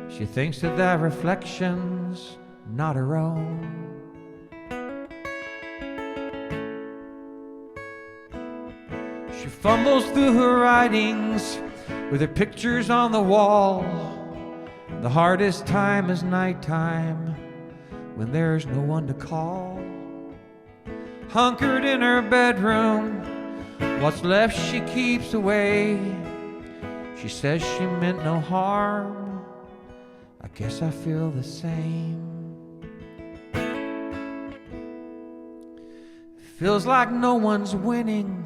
S3: She thinks that that reflection's not her own. She fumbles through her writings with her pictures on the wall. The hardest time is nighttime when there's no one to call. Hunkered in her bedroom, what's left she keeps away. She says she meant no harm. I guess I feel the same. Feels like no one's winning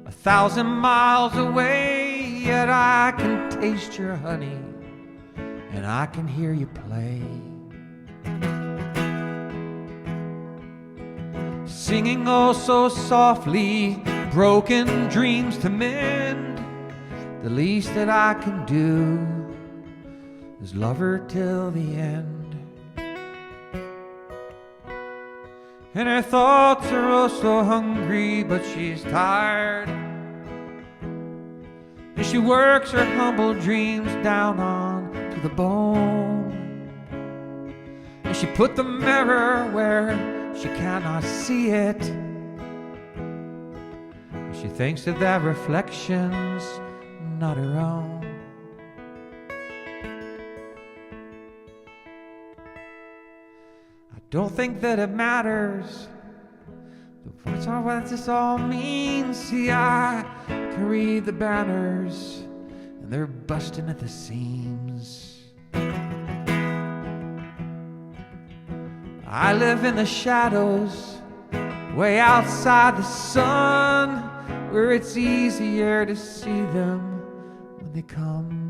S3: 1,000 miles away, yet I can taste your honey and I can hear you play. Singing oh so softly, broken dreams to mend. The least that I can do is love her till the end. And her thoughts are oh so hungry, but she's tired. And she works her humble dreams down on to the bone. And she put the mirror where she cannot see it. And she thinks that that reflection's not her own. I don't think that it matters what's all what this all means. See, I can read the banners and they're busting at the seams. I live in the shadows, way outside the sun, where it's easier to see them when they come.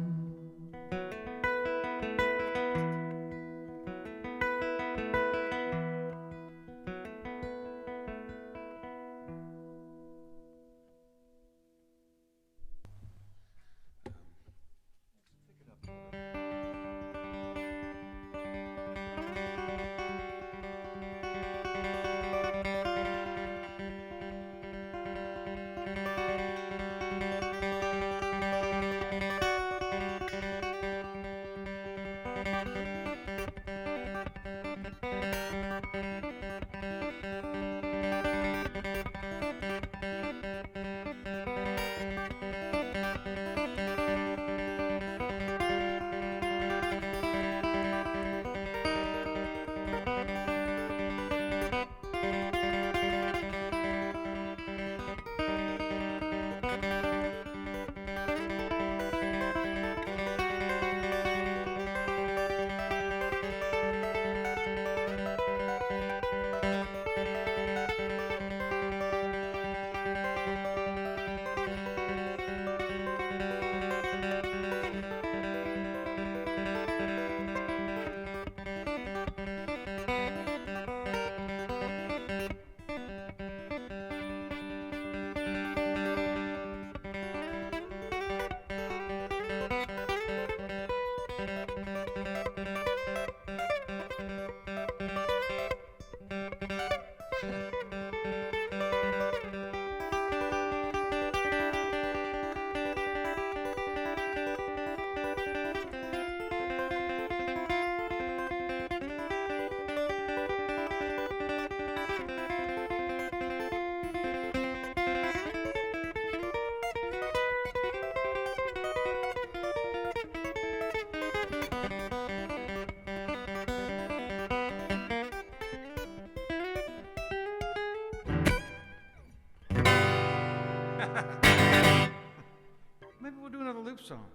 S3: Maybe we'll do another loop song.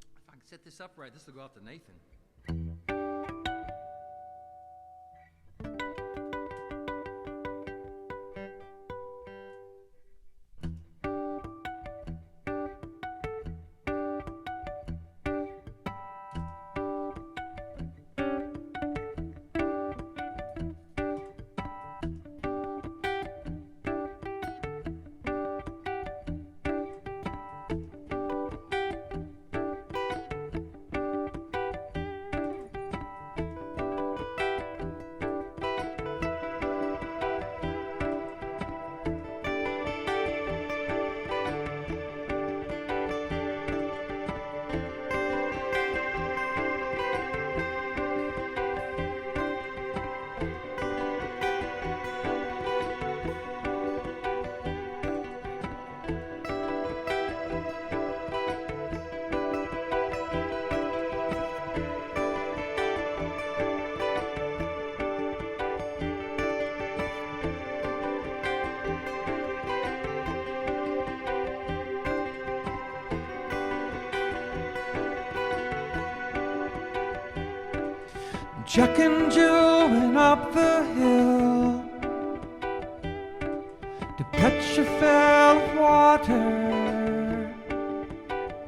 S3: If I can set this up right, this will go out to Nathan. Jack and Jill went up the hill to catch a fell of water.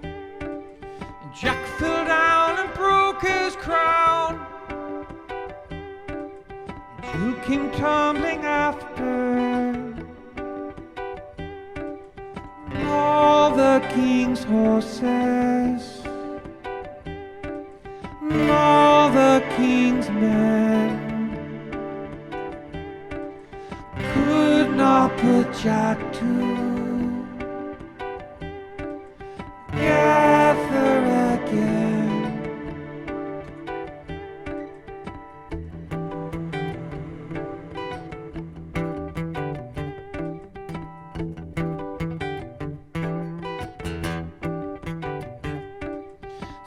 S3: And Jack fell down and broke his crown. And Jill came tumbling after. All the king's horses, and all the king's men could not put Jack together again.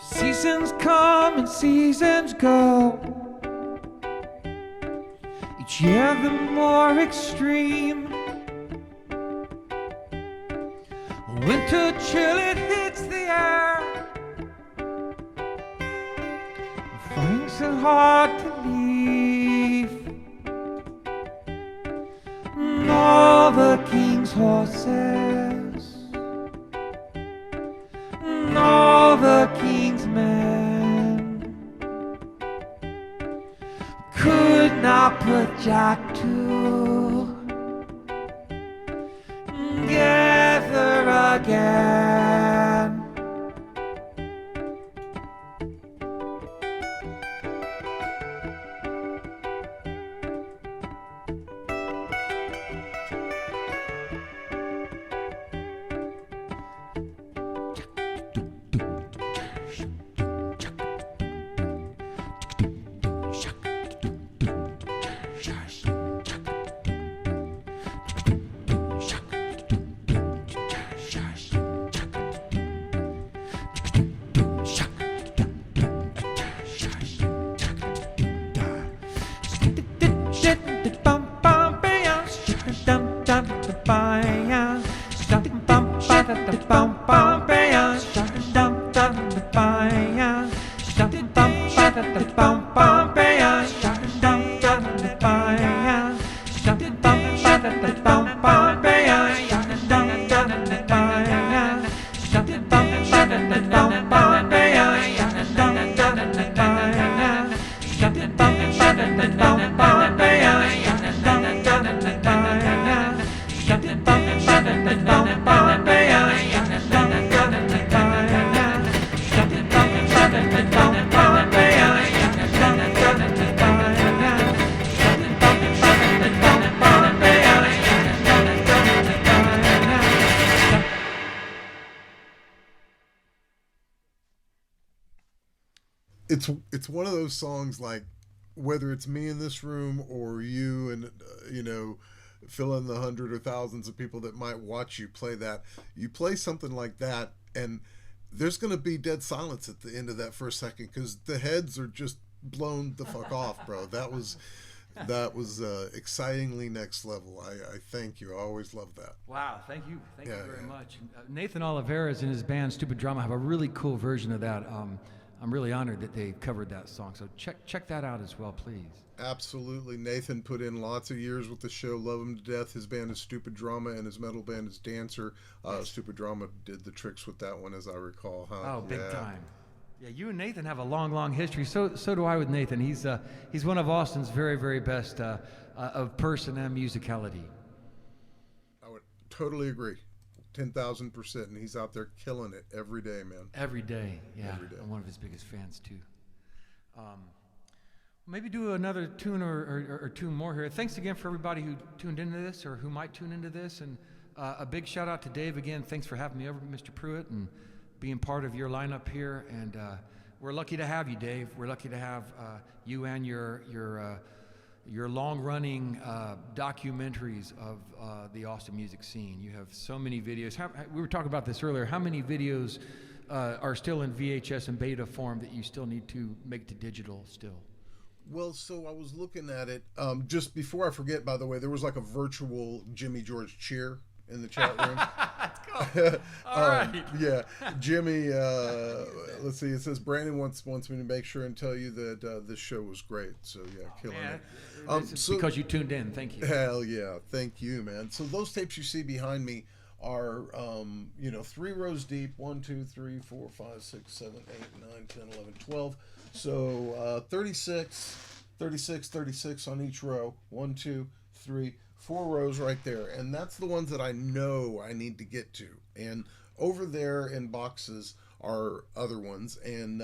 S3: Seasons come and seasons go, each year the more extreme. Winter chill, it hits the air, and finds it hard to leave. And all the king's horses, and all the king's men could not put Jack together again.
S1: It's one of those songs, like, whether it's me in this room or you and fill in the 100 or thousands of people that might watch you play that, you play something like that and there's going to be dead silence at the end of that first second because the heads are just blown the fuck off, bro. That was excitingly next level. I thank you. I always love that.
S3: Wow, thank you very much. Nathan Oliveras and his band Stupid Drama have a really cool version of that. I'm really honored that they covered that song. So check that out as well, please.
S1: Absolutely. Nathan put in lots of years with the show. Love him to death. His band is Stupid Drama and his metal band is Dancer. Stupid Drama did the tricks with that one, as I recall. Huh?
S3: Oh, big time. Yeah, you and Nathan have a long history. So do I with Nathan. He's one of Austin's very, very best of person and musicality.
S1: I would totally agree. 10,000%, and he's out there killing it every day, man.
S3: Every day, yeah.
S1: Every day.
S3: I'm one of his biggest fans too. Maybe do another tune or two more here. Thanks again for everybody who tuned into this or who might tune into this, and a big shout out to Dave again. Thanks for having me over, Mr. Pruitt, and being part of your lineup here. And we're lucky to have you, Dave. We're lucky to have you and your long-running documentaries of the Austin music scene. You have so many videos. We were talking about this earlier. How many videos are still in VHS and beta form that you still need to make to digital still?
S1: Well, so I was looking at it. Just before I forget, by the way, there was like a virtual Jimmy George cheer in the chat room.
S3: Let's go. All right.
S1: Yeah, Jimmy. Let's see. It says Brandon wants me to make sure and tell you that this show was great. So yeah, killing
S3: Man,
S1: it.
S3: it's because you tuned in. Thank you.
S1: Hell yeah, thank you, man. So those tapes you see behind me are 3 rows deep. 1, 2, 3, 4, 5, 6, 7, 8, 9, 10, 11, 12. So 36 on each row. 1, 2, 3, 4 rows right there, and that's the ones that I know I need to get to. And over there in boxes are other ones, and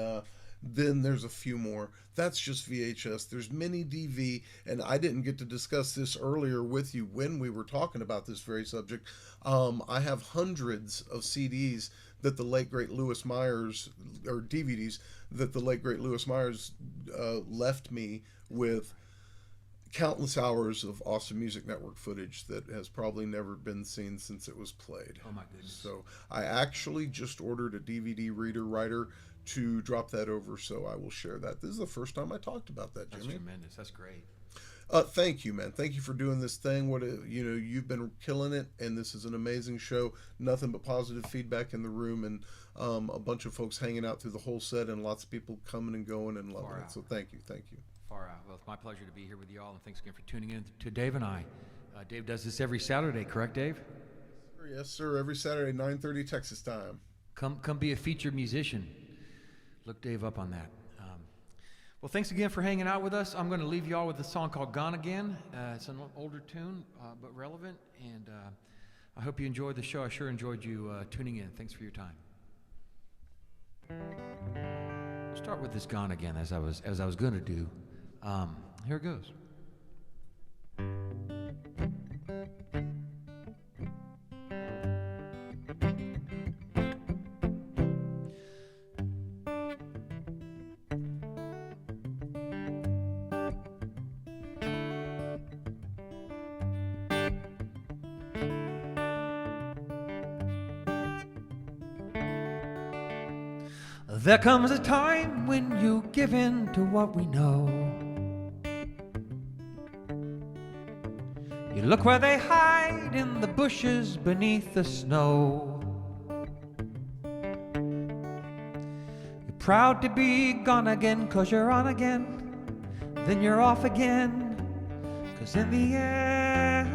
S1: then there's a few more. That's just VHS. There's mini DV, and I didn't get to discuss this earlier with you when we were talking about this very subject. I have hundreds of CDs that the late great Lewis Myers, or DVDs that the late great Lewis Myers left me with countless hours of awesome Music Network footage that has probably never been seen since it was played.
S3: Oh my goodness.
S1: So I actually just ordered a DVD reader writer to drop that over, so I will share that. This is the first time I talked about that, Jimmy.
S3: That's tremendous. That's great.
S1: Thank you, man. Thank you for doing this thing. You've been killing it, and this is an amazing show. Nothing but positive feedback in the room, and a bunch of folks hanging out through the whole set, and lots of people coming and going and loving it. So thank you.
S3: Far out. Well, it's my pleasure to be here with you all, and thanks again for tuning in to Dave and I. Dave does this every Saturday, correct, Dave?
S1: Yes, sir. Every Saturday, 9:30 Texas time.
S3: Come be a featured musician. Look Dave up on that. Well, thanks again for hanging out with us. I'm going to leave you all with a song called Gone Again. It's an older tune, but relevant, and I hope you enjoyed the show. I sure enjoyed you tuning in. Thanks for your time. We'll start with this Gone Again, as I was going to do. Here it goes. There comes a time when you give in to what we know. You look where they hide in the bushes beneath the snow. You're proud to be gone again 'cause you're on again. Then you're off again 'cause in the end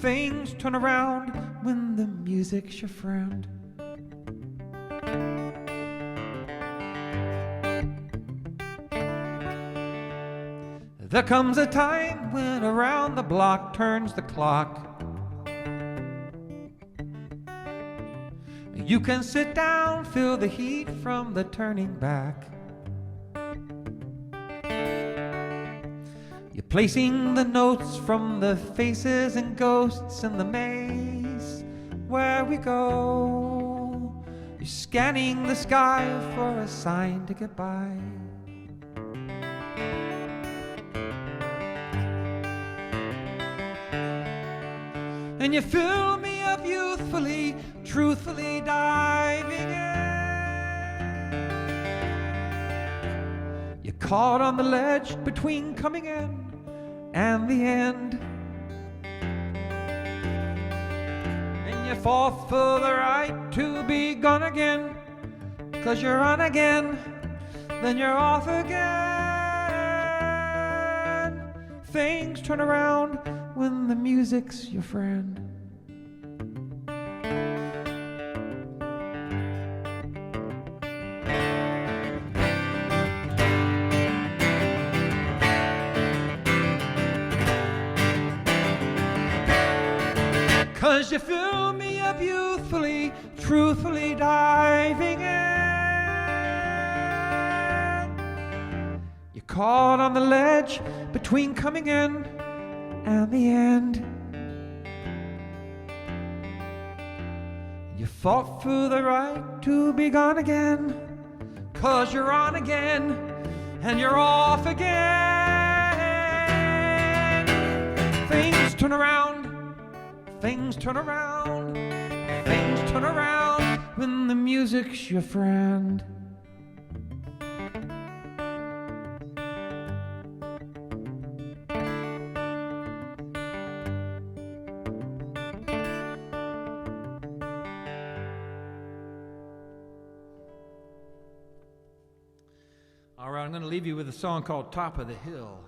S3: things turn around when the music's your friend. There comes a time when around the block turns the clock. You can sit down, feel the heat from the turning back. You're placing the notes from the faces and ghosts in the maze where we go. You're scanning the sky for a sign to get by. And you fill me up youthfully, truthfully diving in. You're caught on the ledge between coming in and the end. And you fought for the right to be gone again, 'cause you're on again, then you're off again. Things turn around when the music's your friend. 'Cause you fill me up youthfully, truthfully diving in. You're caught on the ledge between coming in and the end. You fought for the right to be gone again, 'cause you're on again and you're off again. Things turn around, things turn around, things turn around when the music's your friend. All right, I'm going to leave you with a song called Top of the Hill.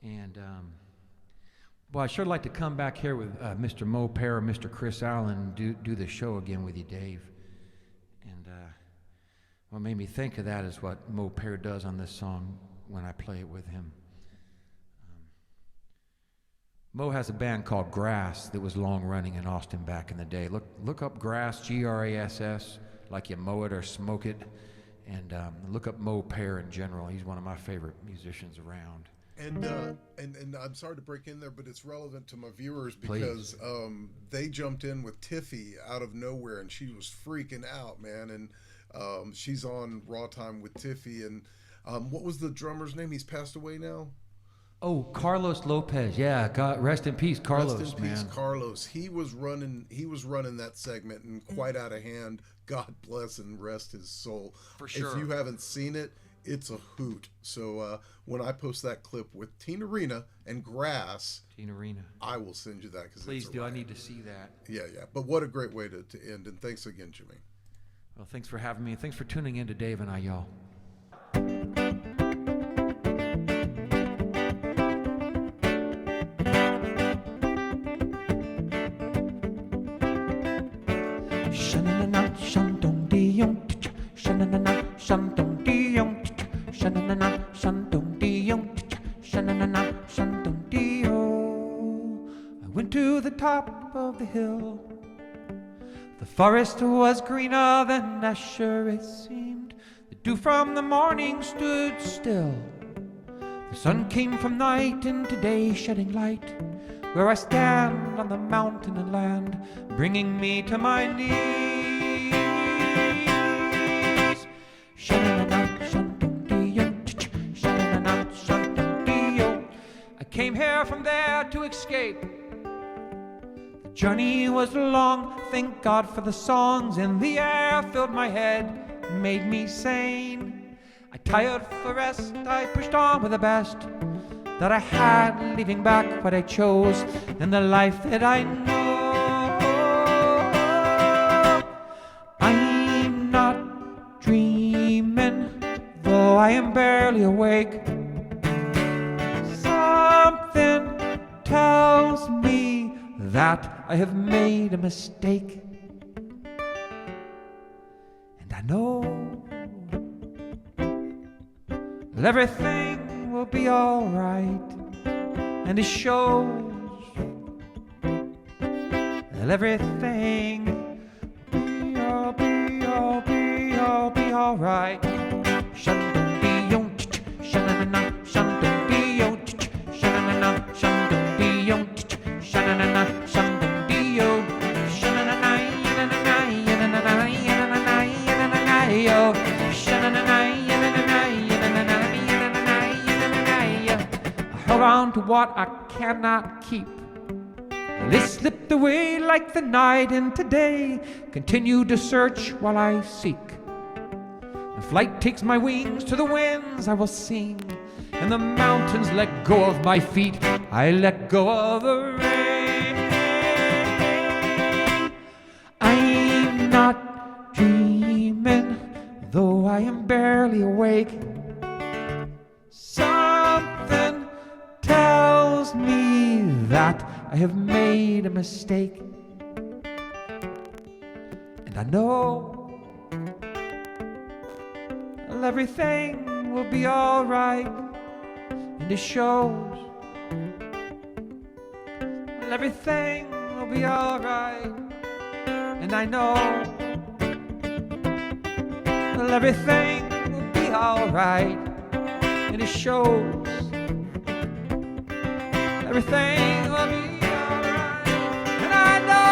S3: And, well, I'd sure like to come back here with Mr. Mo Pear or Mr. Chris Allen and do the show again with you, Dave. And what made me think of that is what Mo Pear does on this song when I play it with him. Mo has a band called Grass that was long running in Austin back in the day. Look up Grass, Grass, like you mow it or smoke it. And look up Mo Pear in general. He's one of my favorite musicians around.
S1: And I'm sorry to break in there, but it's relevant to my viewers because they jumped in with Tiffy out of nowhere, and she was freaking out, man. And she's on rAwTiMe with Tiffy. And what was the drummer's name? He's passed away now.
S3: Oh, Carlos Lopez. Yeah, God, rest in peace, Carlos.
S1: Rest in peace, Carlos. He was running that segment and quite out of hand. God bless and rest his soul.
S3: For sure.
S1: If you haven't seen it, it's a hoot. So when I post that clip with Tina Rena and Grass, I will send you that.
S3: Please do. I need to see that.
S1: Yeah. But what a great way to end. And thanks again, Jimmy.
S3: Well, thanks for having me. And thanks for tuning in to Dave and I, y'all. I went to the top of the hill. The forest was greener than Asher it seemed. The dew from the morning stood still. The sun came from night into day, shedding light where I stand on the mountain and land, bringing me to my knees. I came here from there to escape. The journey was long, thank God for the songs in the air, filled my head, made me sane. I tired for rest, I pushed on with the best that I had, leaving back what I chose and the life that I know. I'm not dreaming, though I am barely awake. Something tells me that I have made a mistake. And I know that everything will be alright, and it shows that everything will be alright. On to what I cannot keep. They slipped away like the night, and today continue to search while I seek. If flight takes my wings to the winds, I will sing, and the mountains let go of my feet. I let go of the rain. I'm not dreaming, though I am barely awake. Something tells me that I have made a mistake. And I know well, everything will be alright. And it shows well, everything will be alright. And I know well, everything will be alright. And it shows everything will be alright, and I know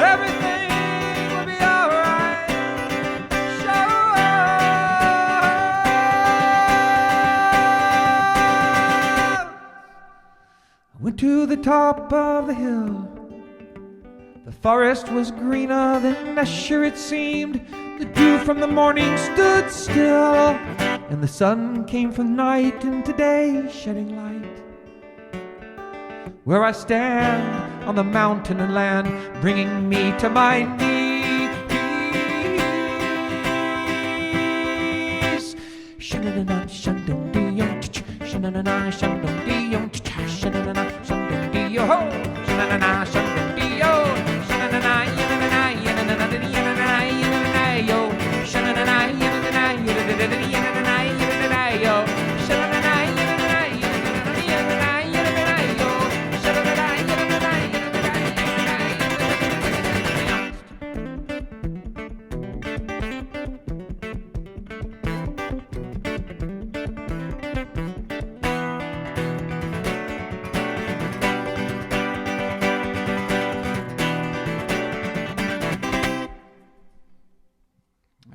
S3: everything will be alright. I went to the top of the hill. The forest was greener than Asher it seemed. The dew from the morning stood still, and the sun came from night into day, shedding light where I stand on the mountain and land, bringing me to my knees. sha-na-na, sha-dum-dee-yo, cha-cha, sha-na-na, sha-dum-dee-yo, ho, sha-na-na, sha-dum-dee-yo, sha-na-na, ya-na-na, ya-na-na, ya-na-na, ya-na-na, yo, sha-na-na, ya-na-na, ya-na-na, ya-na-na, ya-na-na, yo, sha-na-na, ya-na-na, ya-na-na, ya-na-na, ya-na-na, yo, sha-na-na, ya-na-na, ya-na-na,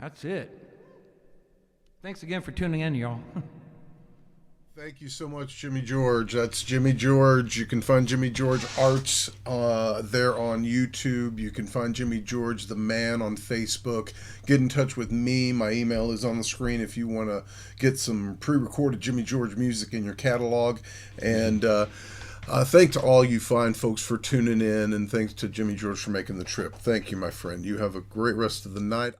S3: That's it. Thanks again for tuning in, y'all.
S1: Thank you so much, Jimmy George. That's Jimmy George. You can find Jimmy George Arts there on YouTube. You can find Jimmy George the Man on Facebook. Get in touch with me. My email is on the screen if you want to get some pre-recorded Jimmy George music in your catalog. And thanks to all you fine folks for tuning in, and thanks to Jimmy George for making the trip. Thank you, my friend. You have a great rest of the night.